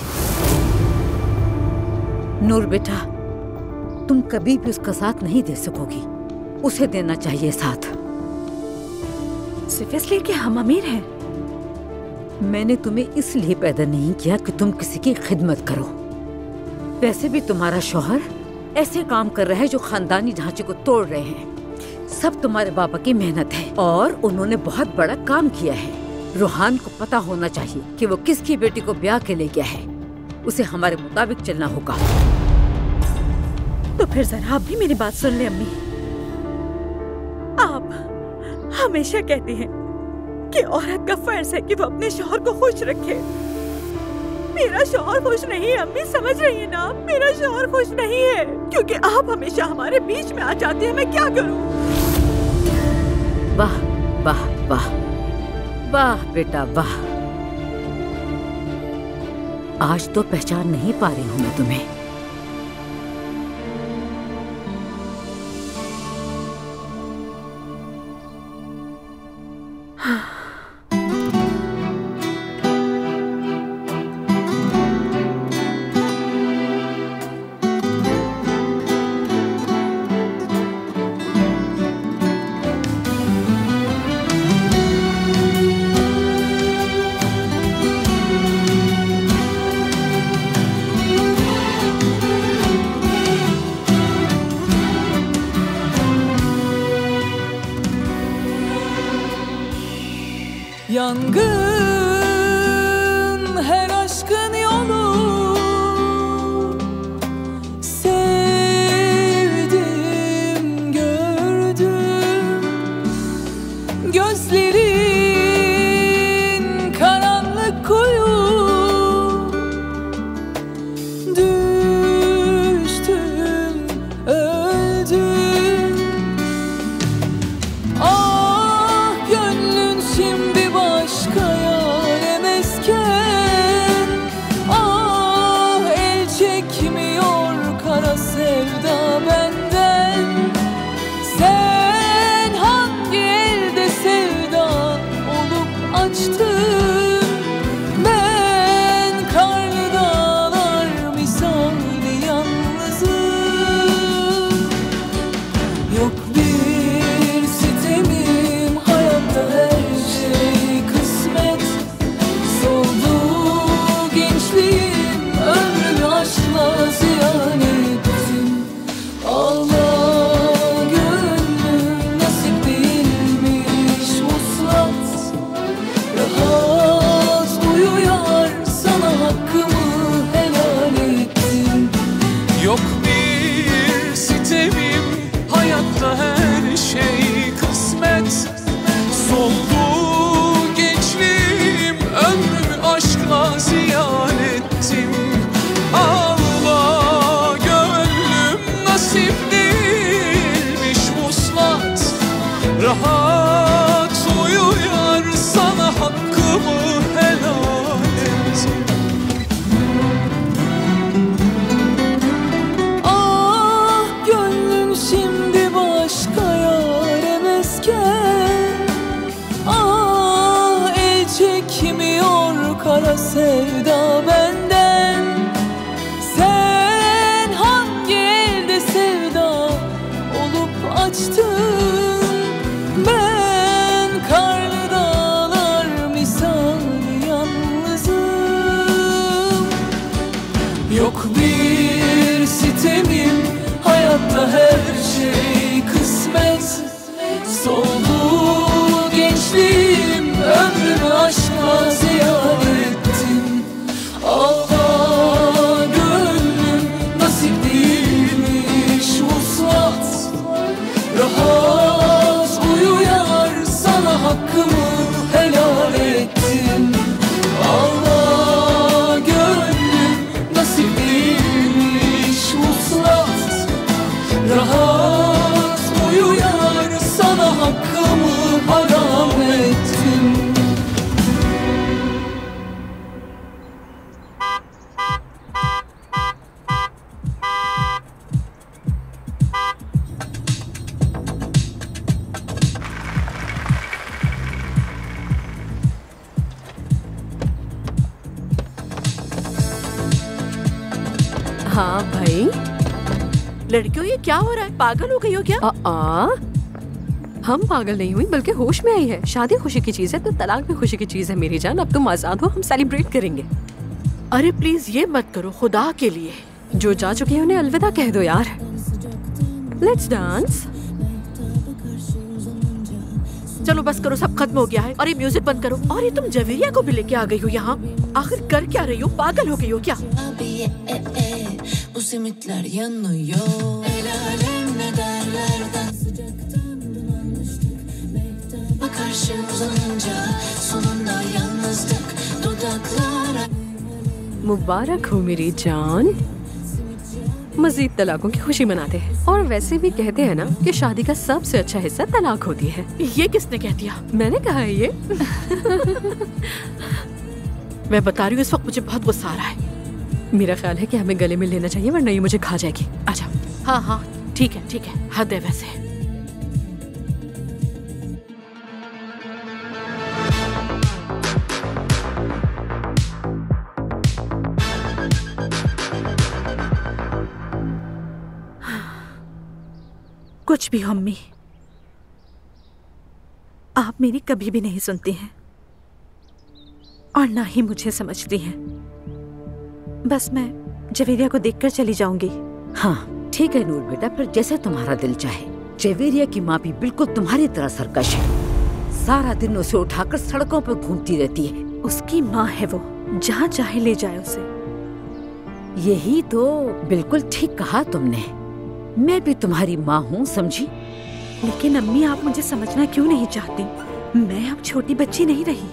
नूर बेटा, तुम कभी भी उसका साथ नहीं दे सकोगी, उसे देना चाहिए साथ। सिर्फ इसलिए कि हम अमीर हैं? मैंने तुम्हें इसलिए पैदा नहीं किया कि तुम किसी की खिदमत करो। वैसे भी तुम्हारा शौहर ऐसे काम कर रहा है जो खानदानी ढांचे को तोड़ रहे हैं। सब तुम्हारे बाबा की मेहनत है और उन्होंने बहुत बड़ा काम किया है। रूहान को पता होना चाहिए कि वो किसकी बेटी को ब्याह के ले गया है। उसे हमारे मुताबिक चलना होगा। तो फिर जरा आप भी मेरी बात सुन ले अम्मी। आप हमेशा कहती हैं कि औरत का फर्ज है कि वो अपने शौहर को खुश रखे। मेरा शौहर खुश नहीं है अम्मी, समझ रही है ना आप? मेरा शौहर खुश नहीं है क्योंकि आप हमेशा हमारे बीच में आ जाती हैं। मैं क्या करूं? वाह वाह वाह वाह बेटा वाह। आज तो पहचान नहीं पा रही हूँ मैं तुम्हें। Yangın her aşkın yolu, sevdim gördüm, gözlerin karanlık kuyu, düştüm öldüm. Ah gönlün şimdi başka yaremezken, ah el çekmiyor kara sevda benden. Sen hangi elde sevdan olup açtın? Ben karlı dağlar misali yalnızım. Yok bir sitemim, hayatta her şey kısmet. Soldu gençliğim, ömrümü aşkla ziyan ettim. Ağla gönlüm, nasip değilmiş vuslat. Rahat kara sevda benden. Sen hangi elde sevda olup açtın? Ben karlı dağlar misali yalnızım. Yok bir sitemim, hayatta her şey kısmet. Soldu gençliğim, ömrümü aşka ziyan ettim. Allah gönlüm, nasip değilmiş vuslat. Rahat uyuyar, sana hakkımı helal ettim. Allah gönlüm, nasip değilmiş vuslat. Rahat uyuyar, sana hakkımı haram ettim. हाँ भाई, लड़कियों ये क्या हो रहा है? पागल हो गई हो क्या? हम पागल नहीं हुई, बल्कि होश में आई है। शादी खुशी की चीज है तो तलाक भी खुशी की चीज है मेरी जान। अब तुम आजाद हो, हम सेलिब्रेट करेंगे। अरे प्लीज ये मत करो, खुदा के लिए। जो जा चुके हैं उन्हें अलविदा कह दो यार। Let's dance. चलो बस करो, सब खत्म हो गया है। और ये म्यूजिक बंद करो। और ये तुम जवेरिया को भी लेके आ गई हो यहाँ? आखिर कर क्या रही हो? पागल हो गई हो क्या? Bu simitler yanıyor. El alem ne derlerden sıcaktan bulanmıştık. Karşı uzanınca sonunda yalnızlık dudaklara. मुबारक हो मेरी जान। मजीद तलाकों की खुशी मनाते हैं। और वैसे भी कहते हैं ना कि शादी का सबसे अच्छा हिस्सा तलाक होती है। ये किसने कह दिया? मैंने कहा है ये। मैं बता रही हूँ, इस वक्त मुझे बहुत गुस्सा आ रहा है। मेरा ख्याल है कि हमें गले में लेना चाहिए, वरना ये मुझे खा जाएगी। अच्छा हाँ हाँ ठीक है, हद है वैसे। कुछ भी हो अम्मी, आप मेरी कभी भी नहीं सुनती हैं और ना ही मुझे समझती हैं। बस मैं जवेरिया को देखकर चली जाऊंगी। हाँ ठीक है नूर बेटा, फिर जैसे तुम्हारा दिल चाहे। जवेरिया की माँ भी बिल्कुल तुम्हारी तरह सरकश है। सारा दिन उसे उठाकर सड़कों पर घूमती रहती है। उसकी माँ है वो, जहाँ चाहे ले जाए उसे। यही तो बिल्कुल ठीक कहा तुमने। मैं भी तुम्हारी माँ हूँ, समझी? लेकिन अम्मी आप मुझे समझना क्यों नहीं चाहती? मैं अब छोटी बच्ची नहीं रही।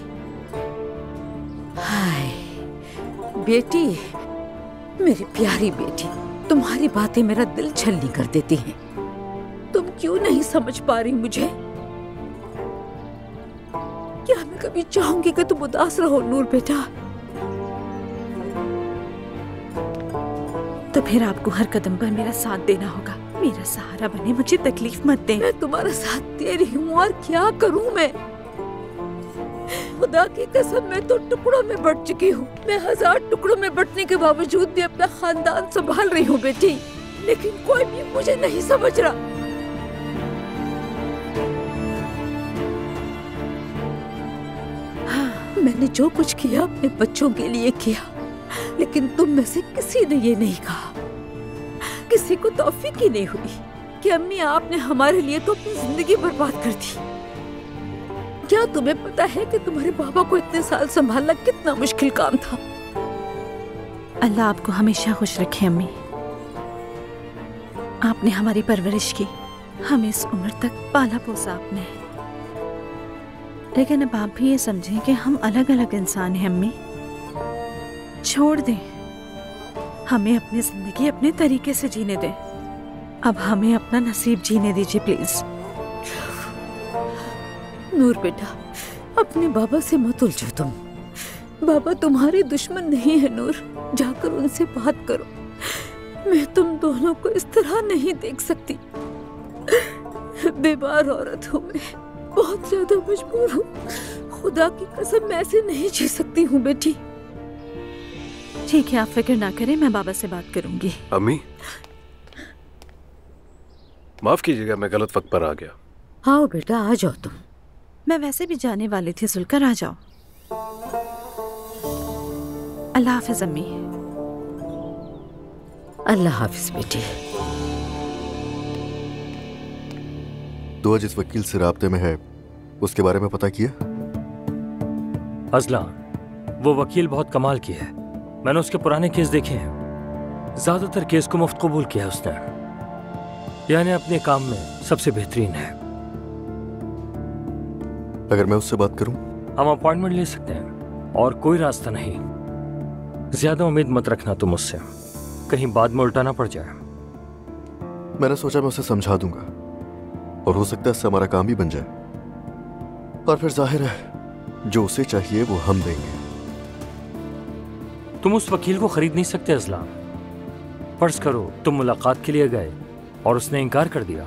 हाय बेटी, मेरी प्यारी बेटी, तुम्हारी बातें मेरा दिल छलनी कर देती हैं। तुम क्यों नहीं समझ पा रही मुझे? क्या मैं कभी चाहूंगी कि तुम उदास रहो नूर बेटा? तो फिर आपको हर कदम पर मेरा साथ देना होगा। मेरा सहारा बने, मुझे तकलीफ मत दें। मैं तुम्हारा साथ दे रही हूँ और क्या करूँ मैं? खुदा की कसम, मैं तो टुकड़ों में बट चुकी हूँ। मैं 1000 टुकड़ों में बटने के बावजूद भी अपना खानदान संभाल रही हूँ बेटी, लेकिन कोई भी मुझे नहीं समझ रहा। मैंने जो कुछ किया अपने बच्चों के लिए किया, लेकिन तुम में से किसी ने ये नहीं कहा, किसी को तौफीक ही नहीं हुई कि अम्मी आपने हमारे लिए तो अपनी जिंदगी बर्बाद कर दी। क्या तुम्हें पता है कि तुम्हारे बाबा को इतने साल संभालना कितना मुश्किल काम था? अल्लाह आपको हमेशा खुश रखे अम्मी। आपने हमारी परवरिश की, हमें इस उम्र तक पाला पोसा आपने। लेकिन अब आप भी ये समझें कि हम अलग अलग इंसान हैं अम्मी। छोड़ दें, हमें अपनी जिंदगी अपने तरीके से जीने दें। अब हमें अपना नसीब जीने दीजिए प्लीज। नूर बेटा, अपने बाबा से मत उलझो तुम। बाबा तुम्हारे दुश्मन नहीं है नूर, जाकर उनसे बात करो। मैं तुम दोनों को इस तरह नहीं देख सकती। बीमार औरत हूँ मैं, बहुत ज्यादा मजबूर हूँ। खुदा की कसम मैं ऐसे नहीं जी सकती हूँ बेटी। ठीक है, आप फिक्र ना करें, मैं बाबा से बात करूंगी। अम्मी माफ कीजिएगा, मैं गलत वक्त पर आ गया। आओ बेटा, आ जाओ तुम। मैं वैसे भी जाने वाली थी, जुलकर आ जाओ। अल्लाह हाफिज अम्मी। अल्लाह हाफिज बेटी। दुआ जिस वकील से राब्ते में है उसके बारे में पता किया? अजला, वो वकील बहुत कमाल की है। मैंने उसके पुराने केस देखे हैं। ज्यादातर केस को मुफ्त कबूल किया उसने, यानी अपने काम में सबसे बेहतरीन है। अगर मैं उससे बात करूं? हम अपॉइंटमेंट ले सकते हैं और कोई रास्ता नहीं। ज्यादा उम्मीद मत रखना तुम उससे, कहीं बाद में उल्टा ना पड़ जाए। मैंने सोचा मैं उसे समझा दूंगा और हो सकता है इससे हमारा काम भी बन जाए, और फिर जाहिर है जो उसे चाहिए वो हम देंगे। तुम उस वकील को खरीद नहीं सकते अजला। फर्ज करो तुम मुलाकात के लिए गए और उसने इनकार कर दिया,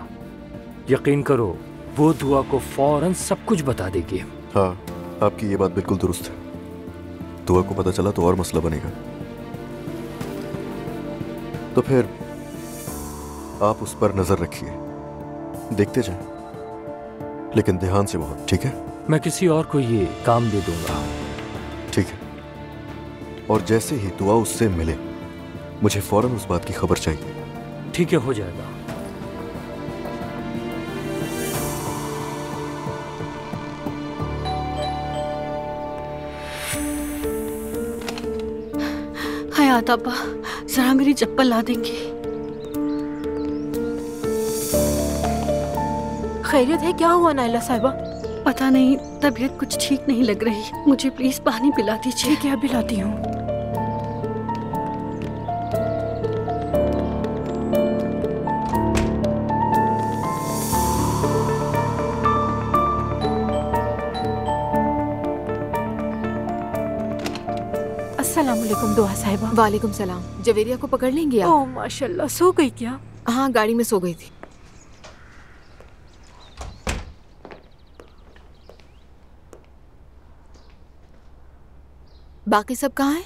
यकीन करो वो दुआ को फौरन सब कुछ बता देगी। हाँ, आपकी ये बात बिल्कुल दुरुस्त है। दुआ को पता चला तो और मसला बनेगा। तो फिर आप उस पर नजर रखिए, देखते जाएं, लेकिन ध्यान से बहुत, ठीक है? मैं किसी और को ये काम दे दूंगा। ठीक है। और जैसे ही दुआ उससे मिले मुझे फौरन उस बात की खबर चाहिए। ठीक है, हो जाएगा। हयात अब्बा, जरा मेरी चप्पल ला देंगे? खैरियत है? क्या हुआ नाइला साहिबा? पता नहीं, तबीयत कुछ ठीक नहीं लग रही। मुझे प्लीज पानी पिला दीजिए। ठीक है, अभी लाती हूँ। अस्सलामुअलैकुम दुआ साहिबा। वालेकुम सलाम। जवेरिया को पकड़ लेंगे आप? ओह माशाल्लाह, सो गई क्या? हाँ, गाड़ी में सो गई थी। बाकी सब कहाँ हैं?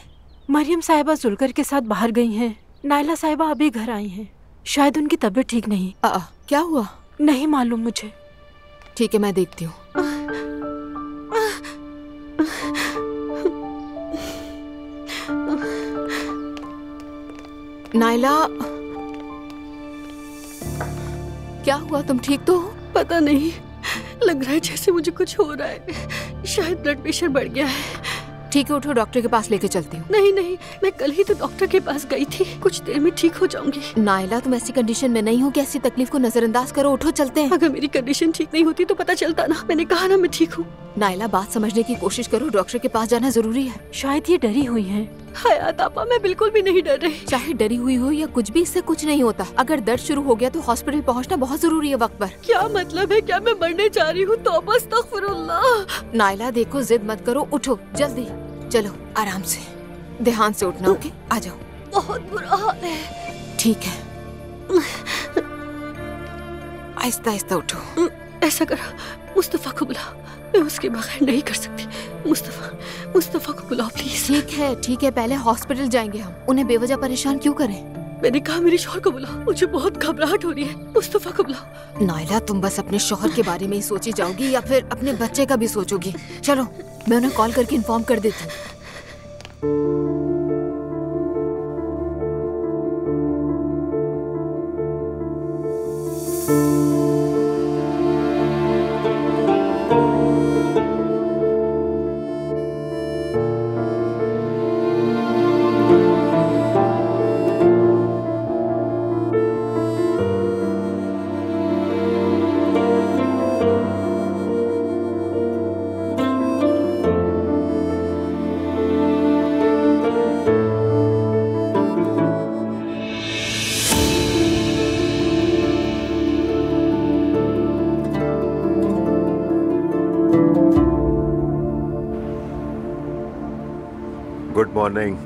मरियम साहिबा जुलकर के साथ बाहर गई हैं। नाइला साहिबा अभी घर आई हैं। शायद उनकी तबीयत ठीक नहीं। क्या हुआ? नहीं मालूम मुझे। ठीक है, मैं देखती हूँ। नाइला, क्या हुआ? तुम ठीक तो हो? पता नहीं, लग रहा है जैसे मुझे कुछ हो रहा है। शायद ब्लड प्रेशर बढ़ गया है। ठीक है, उठो, डॉक्टर के पास लेके चलती हूँ। नहीं नहीं, मैं कल ही तो डॉक्टर के पास गई थी। कुछ देर में ठीक हो जाऊंगी। नाइला, तुम ऐसी कंडीशन में नहीं हो कि ऐसी तकलीफ को नजरअंदाज करो। उठो, चलते हैं। अगर मेरी कंडीशन ठीक नहीं होती तो पता चलता ना। मैंने कहा ना मैं ठीक हूँ। नाइला, बात समझने की कोशिश करो। डॉक्टर के पास जाना जरूरी है। शायद ये डरी हुई है। हयात आपा, मैं बिल्कुल भी नहीं डर रही। चाहे डरी हुई हो या कुछ भी, इससे कुछ नहीं होता। अगर दर्द शुरू हो गया तो हॉस्पिटल पहुँचना बहुत जरूरी है वक्त पर। क्या मतलब है? क्या मैं मरने जा रही हूँ? तौबा अस्तगफिरुल्लाह। नाइला देखो, जिद मत करो, उठो जल्दी। चलो, आराम से, ध्यान से उठना। ओके, आ जाओ। बहुत बुरा हाल है। ठीक है, आहिस्ता आहिस्ता उठो। ऐसा करो, मुस्तफा को बुलाओ। मैं उसके बगैर नहीं कर सकती। मुस्तफा को बुलाओ प्लीज। ठीक है, पहले हॉस्पिटल जाएंगे हम। उन्हें बेवजह परेशान क्यों करें? मैंने कहा मेरे शौहर को बुलाओ। मुझे बहुत घबराहट हो रही है। मुस्तफा को बुलाओ। नाइला, तुम बस अपने शौहर के बारे में ही सोची जाओगी या फिर अपने बच्चे का भी सोचोगी? चलो, मैं उन्हें कॉल करके इन्फॉर्म कर देती हूँ। Good morning.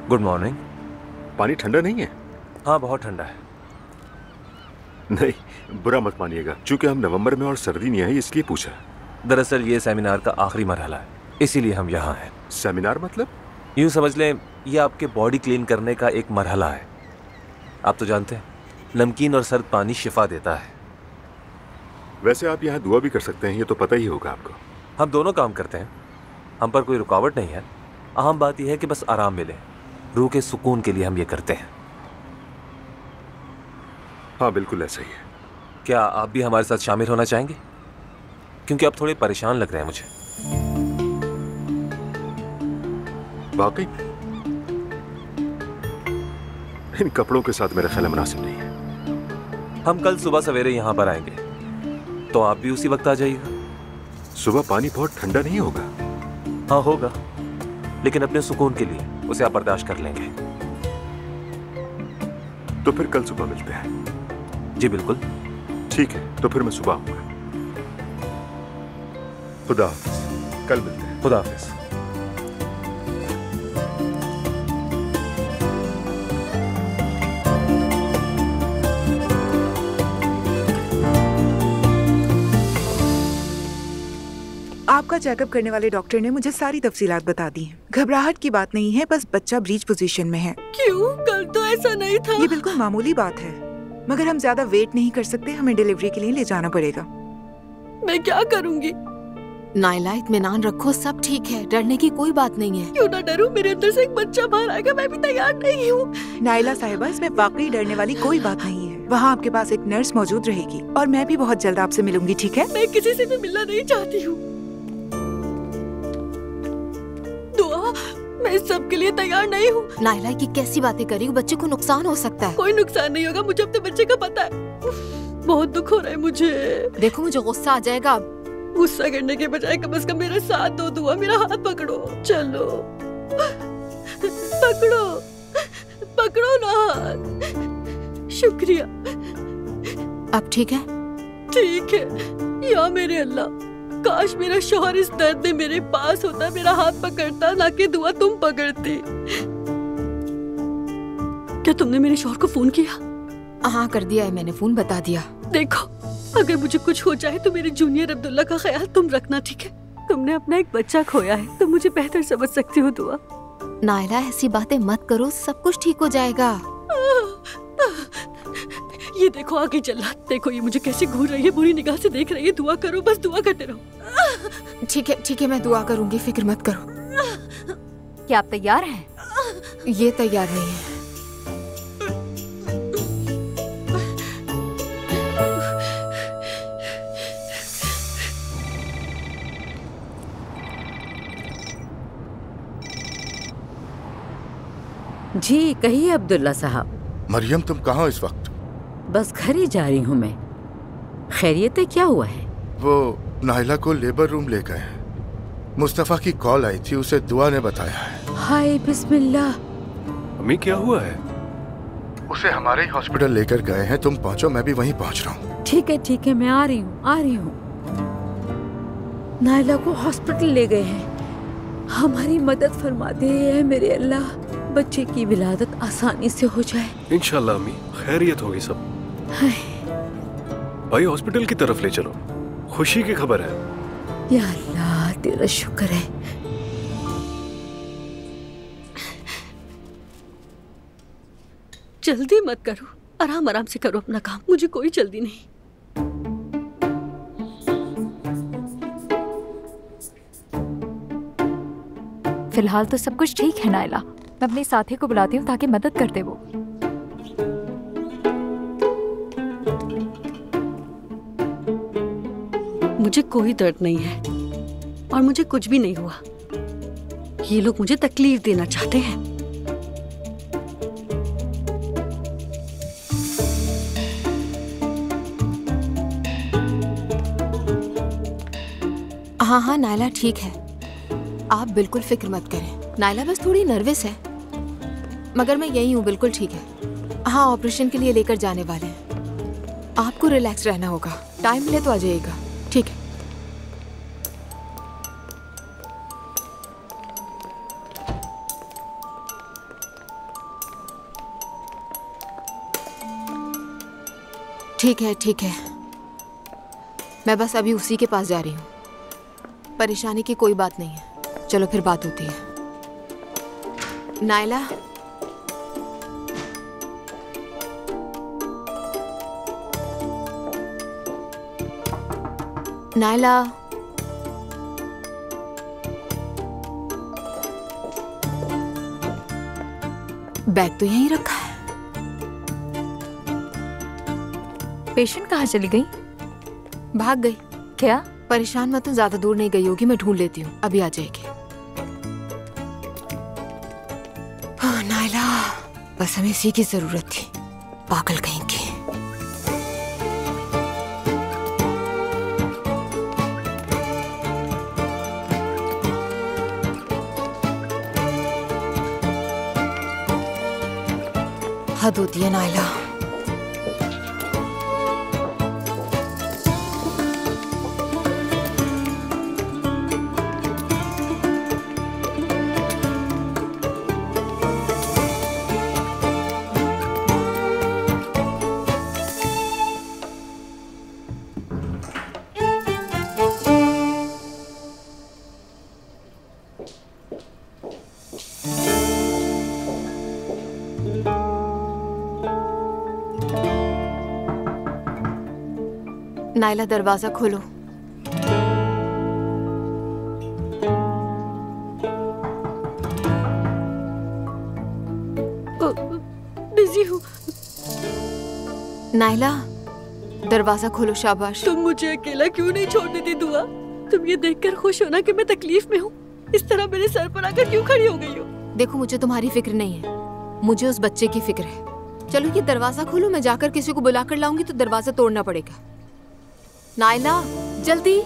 Good morning. पानी ठंडा नहीं है? हाँ, बहुत ठंडा है। नहीं, बुरा मत मानिएगा, क्योंकि हम नवंबर में और सर्दी नहीं आई इसलिए पूछा। दरअसल ये सेमिनार का आखिरी मरहला है, इसीलिए हम यहाँ हैं। सेमिनार मतलब? यूँ समझ लें, ये आपके बॉडी क्लीन करने का एक मरहला है। आप तो जानते हैं, नमकीन और सर्द पानी शिफा देता है। वैसे आप यहाँ दुआ भी कर सकते हैं, ये तो पता ही होगा आपको। हम दोनों काम करते हैं, हम पर कोई रुकावट नहीं है। अहम बात यह है कि बस आराम मिले, रूह के सुकून के लिए हम ये करते हैं। हाँ बिल्कुल ऐसा ही है। क्या आप भी हमारे साथ शामिल होना चाहेंगे? क्योंकि आप थोड़े परेशान लग रहे हैं मुझे। वाकई इन कपड़ों के साथ मेरा ख्याल मुनासिब नहीं है। हम कल सुबह सवेरे यहाँ पर आएंगे, तो आप भी उसी वक्त आ जाइएगा। सुबह पानी बहुत ठंडा नहीं होगा? हाँ होगा, लेकिन अपने सुकून के लिए उसे आप बर्दाश्त कर लेंगे। तो फिर कल सुबह मिलते हैं। जी बिल्कुल। ठीक है, तो फिर मैं सुबह आऊंगा। खुदा हाफिज, कल मिलते हैं। खुदा हाफिज। आपका चेकअप करने वाले डॉक्टर ने मुझे सारी तफसीलात बता दी हैं। घबराहट की बात नहीं है, बस बच्चा ब्रीच पोजीशन में है। क्यों? कल तो ऐसा नहीं था। ये बिल्कुल मामूली बात है, मगर हम ज्यादा वेट नहीं कर सकते, हमें डिलीवरी के लिए ले जाना पड़ेगा। मैं क्या करूंगी? नाइला, इत्मीनान रखो, सब ठीक है, डरने की कोई बात नहीं है। क्यों ना डरूं? मेरे अंदर से एक बच्चा बाहर आएगा, मैं भी तैयार नहीं हूँ। नाइला साहिबा, इसमें वाकई डरने वाली कोई बात नहीं है। वहाँ आपके पास एक नर्स मौजूद रहेगी और मैं भी बहुत जल्द आपसे मिलूंगी, ठीक है? मैं किसी से भी मिलना नहीं चाहती हूँ। दुआ, मैं इस सब के लिए तैयार नहीं हूँ। नाइला, की कैसी बातें कर रही हो? बच्चे को नुकसान हो सकता है। कोई नुकसान नहीं होगा, मुझे अपने बच्चे का पता है। बहुत दुख हो रहा है मुझे। देखो, मुझे गुस्सा आ जाएगा अब। गुस्सा करने के बजाय कम से कम मेरा साथ दो। दुआ, मेरा हाथ पकड़ो, चलो पकड़ो, पकड़ो ना हाथ। शुक्रिया। अब ठीक है? ठीक है। या मेरे अल्लाह, काश मेरा शौहर इस दर्द में मेरे पास होता, मेरा हाथ पकड़ता, ना कि दुआ तुम पकड़ती। क्या तुमने मेरे शौहर को फोन किया? हाँ कर दिया है मैंने, फोन बता दिया। देखो, अगर मुझे कुछ हो जाए तो मेरे जूनियर अब्दुल्ला का ख्याल तुम रखना, ठीक है? तुमने अपना एक बच्चा खोया है, तो मुझे बेहतर समझ सकती हो दुआ। नाइला, ऐसी बातें मत करो, सब कुछ ठीक हो जाएगा। ये देखो आगे चला, देखो ये मुझे कैसे घूर रही है, बुरी निगाह से देख रही है। दुआ करो, बस दुआ करते रहो। ठीक है, ठीक है, मैं दुआ करूंगी, फिक्र मत करो। क्या आप तैयार हैं? ये तैयार नहीं है। जी कहिए अब्दुल्ला साहब। मरियम, तुम कहाँ हो इस वक्त? बस घर ही जा रही हूँ मैं। खैरियत है? क्या हुआ है? वो नाइला को लेबर रूम ले गए हैं। मुस्तफा की कॉल आई थी, उसे दुआ ने बताया है। हाय बिस्मिल्लाह। अम्मी, क्या हुआ है? उसे हमारे ही हॉस्पिटल लेकर गए हैं। तुम पहुँचो, मैं भी वहीं पहुँच रहा हूँ। ठीक है ठीक है, मैं आ रही हूँ, आ रही हूँ। नाइला को हॉस्पिटल ले गए हैं। हमारी मदद फरमा दे ऐ मेरे अल्लाह, बच्चे की विलादत आसानी से हो जाए। इंशाल्लाह अम्मी, खैरियत होगी सब। भाई हॉस्पिटल की तरफ ले चलो, खुशी की खबर है। या अल्लाह, तेरा शुक्र है। जल्दी मत करो, आराम आराम से करो अपना काम, मुझे कोई जल्दी नहीं। फिलहाल तो सब कुछ ठीक है नाइला। मैं अपने साथी को बुलाती हूँ ताकि मदद कर दे वो। मुझे कोई दर्द नहीं है और मुझे कुछ भी नहीं हुआ। ये लोग मुझे तकलीफ देना चाहते हैं। हाँ हाँ नाइला ठीक है, आप बिल्कुल फिक्र मत करें। नाइला बस थोड़ी नर्वस है, मगर मैं यही हूँ, बिल्कुल ठीक है। हाँ, ऑपरेशन के लिए लेकर जाने वाले हैं। आपको रिलैक्स रहना होगा, टाइम मिले तो आ जाइएगा, ठीक है? ठीक है ठीक है, मैं बस अभी उसी के पास जा रही हूँ। परेशानी की कोई बात नहीं है, चलो फिर बात होती है। नायला, नायला, बैग तो यहीं रखा है। पेशेंट कहाँ चली गई? भाग गई। क्या? परेशान मत, ज्यादा दूर नहीं गई होगी, मैं ढूंढ लेती हूँ, अभी आ जाएगी। हाँ, नायला, बस हमें इसी की जरूरत थी, पागल कहीं की। हद होती है नायला। नायला, दरवाजा खोलो। बिजी हूँ। नायला, दरवाजा खोलो। शाबाश। तुम मुझे अकेला क्यों नहीं छोड़ देती दुआ? तुम ये देखकर खुश हो ना कि मैं तकलीफ में हूँ? इस तरह मेरे सर पर आकर क्यों खड़ी हो गई हो? देखो, मुझे तुम्हारी फिक्र नहीं है, मुझे उस बच्चे की फिक्र है। चलो ये दरवाजा खोलो, मैं जाकर किसी को बुलाकर लाऊंगी तो दरवाजा तोड़ना पड़ेगा। नायला, जल्दी।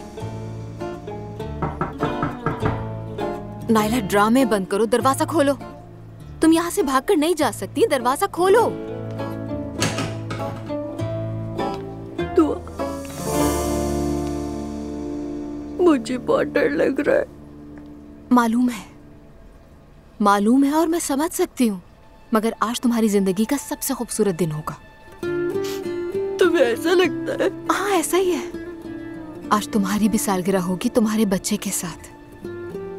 नायला, ड्रामे बंद करो, दरवाजा खोलो। तुम यहाँ से भागकर नहीं जा सकती, दरवाजा खोलो। दुआ, मुझे बहुत डर लग रहा है। मालूम है और मैं समझ सकती हूँ, मगर आज तुम्हारी जिंदगी का सबसे खूबसूरत दिन होगा। तुम्हें ऐसा लगता है? हाँ, ऐसा ही है। आज तुम्हारी भी सालगिरह होगी तुम्हारे बच्चे के साथ।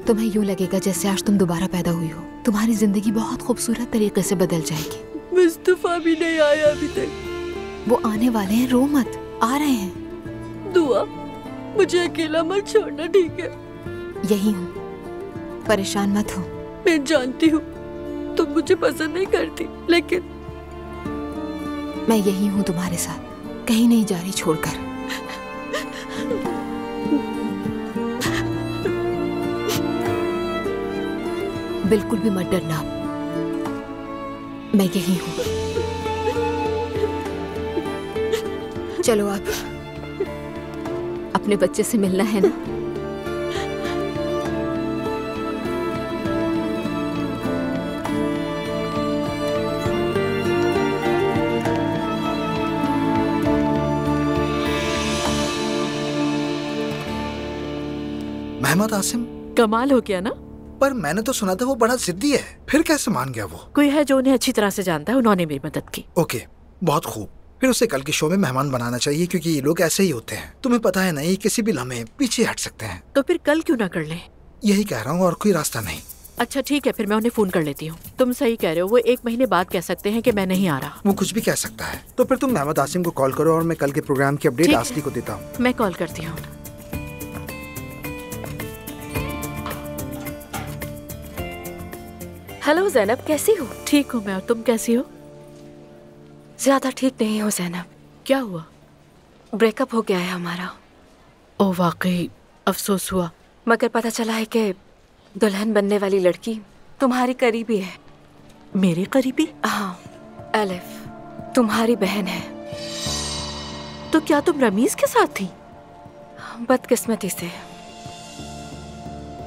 तुम्हें यूं लगेगा जैसे आज तुम दोबारा पैदा हुई हो। तुम्हारी जिंदगी बहुत खूबसूरत तरीके से बदल जाएगी। मुस्तफा भी नहीं आया अभी तक। वो आने वाले हैं, रो मत, आ रहे हैं। दुआ, मुझे अकेला मत छोड़ना, ठीक है? यही हूँ, परेशान मत हो। मैं जानती हूँ तुम मुझे पसंद नहीं करती, लेकिन मैं यही हूँ तुम्हारे साथ, कहीं नहीं जा रही छोड़कर। बिल्कुल भी मत डरना, मैं यही हूँ। चलो अब अपने बच्चे से मिलना है ना? मोहम्मद आसिम, कमाल हो गया ना? पर मैंने तो सुना था वो बड़ा जिद्दी है, फिर कैसे मान गया वो? कोई है जो उन्हें अच्छी तरह से जानता है, उन्होंने मेरी मदद की। ओके, बहुत खूब। फिर उसे कल के शो में मेहमान बनाना चाहिए, क्योंकि ये लोग ऐसे ही होते हैं। तुम्हें पता है ना, ये किसी भी लम्हे पीछे हट सकते हैं। तो फिर कल क्यों ना कर लें? यही कह रहा हूँ, और कोई रास्ता नहीं। अच्छा ठीक है, फिर मैं उन्हें फोन कर लेती हूँ। तुम सही कह रहे हो, वो 1 महीने बाद कह सकते हैं कि मैं नहीं आ रहा। वो कुछ भी कह सकता है। तो फिर तुम मोहम्मद आसिम को कॉल करो और मैं कल के प्रोग्राम की अपडेट आसली को देता हूँ। मैं कॉल करती हूँ। हेलो ज़ैनब, कैसी हो? ठीक हूँ मैं, और तुम कैसी हो? ज्यादा ठीक नहीं हो ज़ैनब। क्या हुआ? ब्रेकअप हो गया है हमारा। ओ वाकई अफसोस हुआ। मगर पता चला है कि दुल्हन बनने वाली लड़की तुम्हारी करीबी है। मेरी करीबी? हाँ, एलिफ तुम्हारी बहन है। तो क्या तुम रमीज के साथ थी? बदकिस्मती से।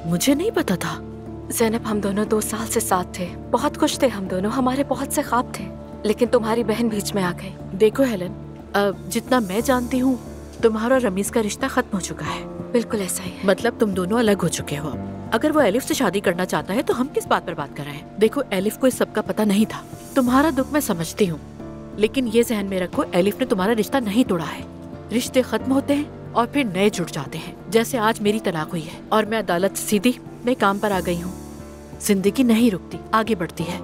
मुझे नहीं पता था। ज़ैनब, हम दोनों 2 साल से साथ थे, बहुत खुश थे हम दोनों, हमारे बहुत से ख्वाब थे, लेकिन तुम्हारी बहन बीच में आ गई। देखो हेलन, जितना मैं जानती हूँ तुम्हारा रमीज का रिश्ता खत्म हो चुका है। बिल्कुल ऐसा ही है। मतलब तुम दोनों अलग हो चुके हो। अगर वो एलिफ से शादी करना चाहता है तो हम किस बात पर बात कर रहे हैं? देखो, एलिफ को इस सब का पता नहीं था। तुम्हारा दुख मैं समझती हूँ, लेकिन ये जहन में रखो, एलिफ ने तुम्हारा रिश्ता नहीं तोड़ा है। रिश्ते खत्म होते हैं और फिर नए जुड़ जाते हैं। जैसे आज मेरी तलाक हुई है और मैं अदालत से सीधी नए काम पर आ गई हूँ। जिंदगी नहीं रुकती, आगे बढ़ती है।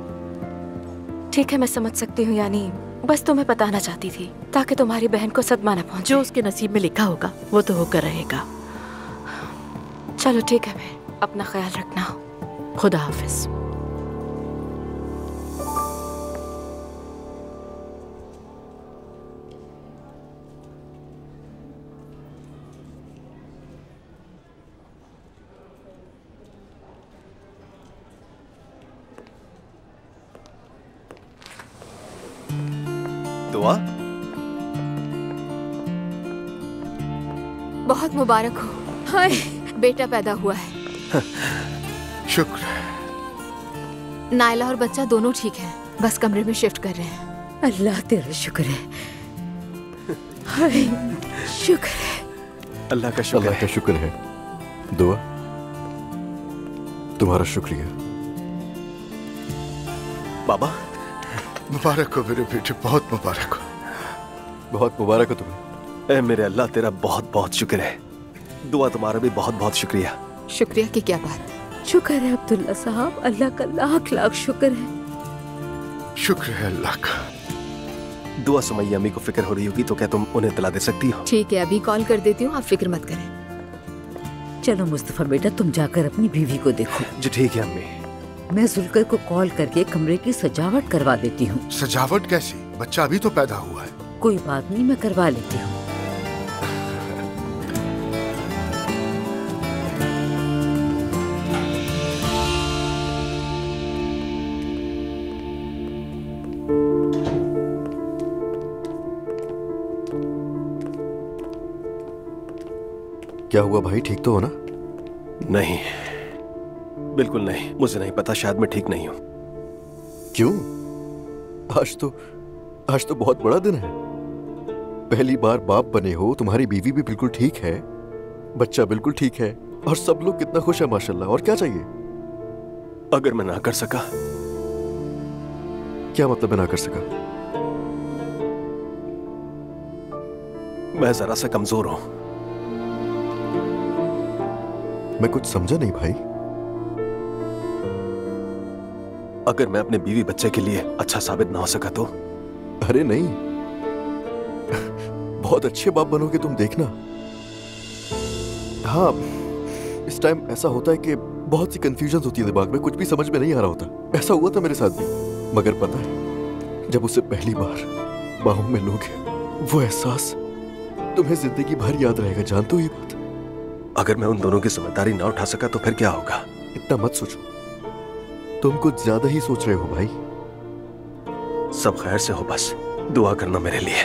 ठीक है, मैं समझ सकती हूँ। यानी बस तुम्हें बताना चाहती थी ताकि तुम्हारी बहन को सदमा न पहुंचे। जो उसके नसीब में लिखा होगा वो तो होकर रहेगा। चलो ठीक है, मैं अपना ख्याल रखना। खुदा हाफिज। दुआ? बहुत मुबारक हो। हाय, बेटा पैदा हुआ है। शुक्र। नायला और बच्चा दोनों ठीक है, बस कमरे में शिफ्ट कर रहे हैं। अल्लाह तेरा शुक्र है। हाय, शुक्र है। अल्लाह का शुक्र। अल्लाह का शुक्र है। दुआ, तुम्हारा शुक्रिया। बाबा मुबारक हो मेरे बेटे, बहुत मुबारक हो। बहुत मुबारक हो तुम्हें। ए मेरे अल्लाह, तेरा बहुत बहुत शुक्र है। दुआ, तुम्हारा भी बहुत बहुत शुक्रिया। शुक्रिया की क्या बात। शुक्र है अब्दुल्ला साहब, अल्लाह का लाख लाख शुक्र है। शुक्र है अल्लाह का। दुआ, सुमैया अम्मी को फिक्र हो रही होगी तो क्या तुम उन्हें इत्तला दे सकती हो? ठीक है, अभी कॉल कर देती हूँ, आप फिक्र मत करें। चलो मुस्तफा बेटा, तुम जाकर अपनी बीवी को देखो। जी ठीक है अम्मी। मैं जुल्कर को कॉल करके कमरे की सजावट करवा देती हूँ। सजावट कैसी? बच्चा अभी तो पैदा हुआ है। कोई बात नहीं, मैं करवा लेती हूँ। क्या हुआ भाई, ठीक तो हो ना? नहीं, बिल्कुल नहीं। मुझे नहीं पता, शायद मैं ठीक नहीं हूँ। क्यों? आज तो बहुत बड़ा दिन है। पहली बार बाप बने हो, तुम्हारी बीवी भी बिल्कुल ठीक है, बच्चा बिल्कुल ठीक है और सब लोग कितना खुश है माशाल्लाह। और क्या चाहिए? अगर मैं ना कर सका? क्या मतलब मैं ना कर सका? मैं जरा सा कमजोर हूं। मैं कुछ समझा नहीं भाई। अगर मैं अपने बीवी बच्चे के लिए अच्छा साबित ना हो सका तो? अरे नहीं, बहुत अच्छे बाप बनोगे तुम, देखना। हाँ, इस टाइम ऐसा होता है कि बहुत सी कंफ्यूजन होती है दिमाग में, कुछ भी समझ में नहीं आ रहा होता। ऐसा हुआ था मेरे साथ भी। मगर पता है, जब उसे पहली बार बाहों में लोगे, वो एहसास तुम्हें जिंदगी भर याद रहेगा। जानते हो ये बात? अगर मैं उन दोनों की जिम्मेदारी ना उठा सका तो फिर क्या होगा? इतना मत सोचो, तुम कुछ ज्यादा ही सोच रहे हो भाई। सब खैर से हो, बस दुआ करना मेरे लिए।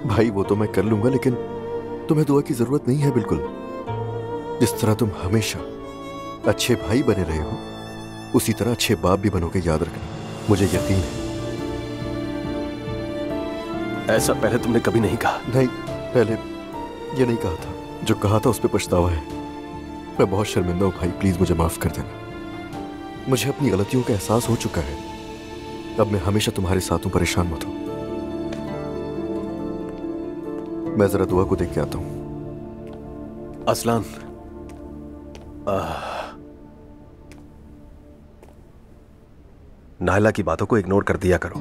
भाई वो तो मैं कर लूंगा, लेकिन तुम्हें दुआ की जरूरत नहीं है बिल्कुल। जिस तरह तुम हमेशा अच्छे भाई बने रहे हो, उसी तरह अच्छे बाप भी बनोगे, याद रखना। मुझे यकीन है। ऐसा पहले तुमने कभी नहीं कहा। नहीं, पहले ये नहीं कहा था। जो कहा था उस पर पछतावा है। मैं बहुत शर्मिंदा हूं भाई, प्लीज मुझे माफ कर देना। मुझे अपनी गलतियों का एहसास हो चुका है। अब मैं हमेशा तुम्हारे साथ हूं, परेशान मत हो। मैं जरा दुआ को देख के आता हूं। असलान, नायला की बातों को इग्नोर कर दिया करो।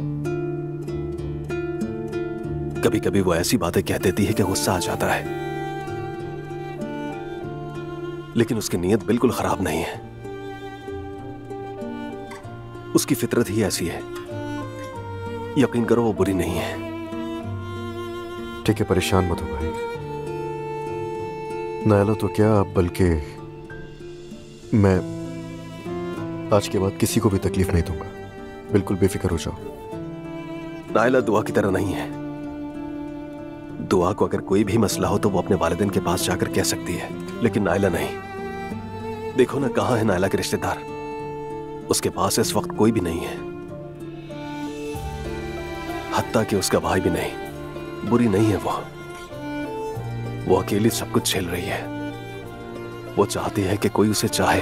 कभी कभी वो ऐसी बातें कह देती है कि गुस्सा आ जाता है, लेकिन उसकी नीयत बिल्कुल खराब नहीं है। उसकी फितरत ही ऐसी है। यकीन करो, वो बुरी नहीं है। ठीक है, परेशान मत हो भाई। नायला तो क्या, बल्कि मैं आज के बाद किसी को भी तकलीफ नहीं दूंगा। बिल्कुल बेफिक्र हो जाओ। नायला दुआ की तरह नहीं है। दुआ को अगर कोई भी मसला हो तो वो अपने वालिदैन के पास जाकर कह सकती है, लेकिन नायला नहीं। देखो ना, कहां है नायला के रिश्तेदार? उसके पास इस वक्त कोई भी नहीं है, हत्ता कि उसका भाई भी नहीं। बुरी नहीं है वो अकेली सब कुछ झेल रही है। वो चाहती है कि कोई उसे चाहे।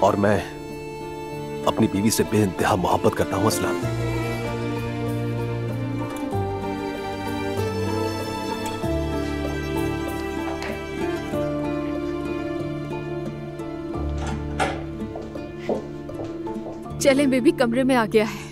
और मैं अपनी बीवी से बेइंतहा मोहब्बत करता हूं असलान। चलें, बेबी कमरे में आ गया है।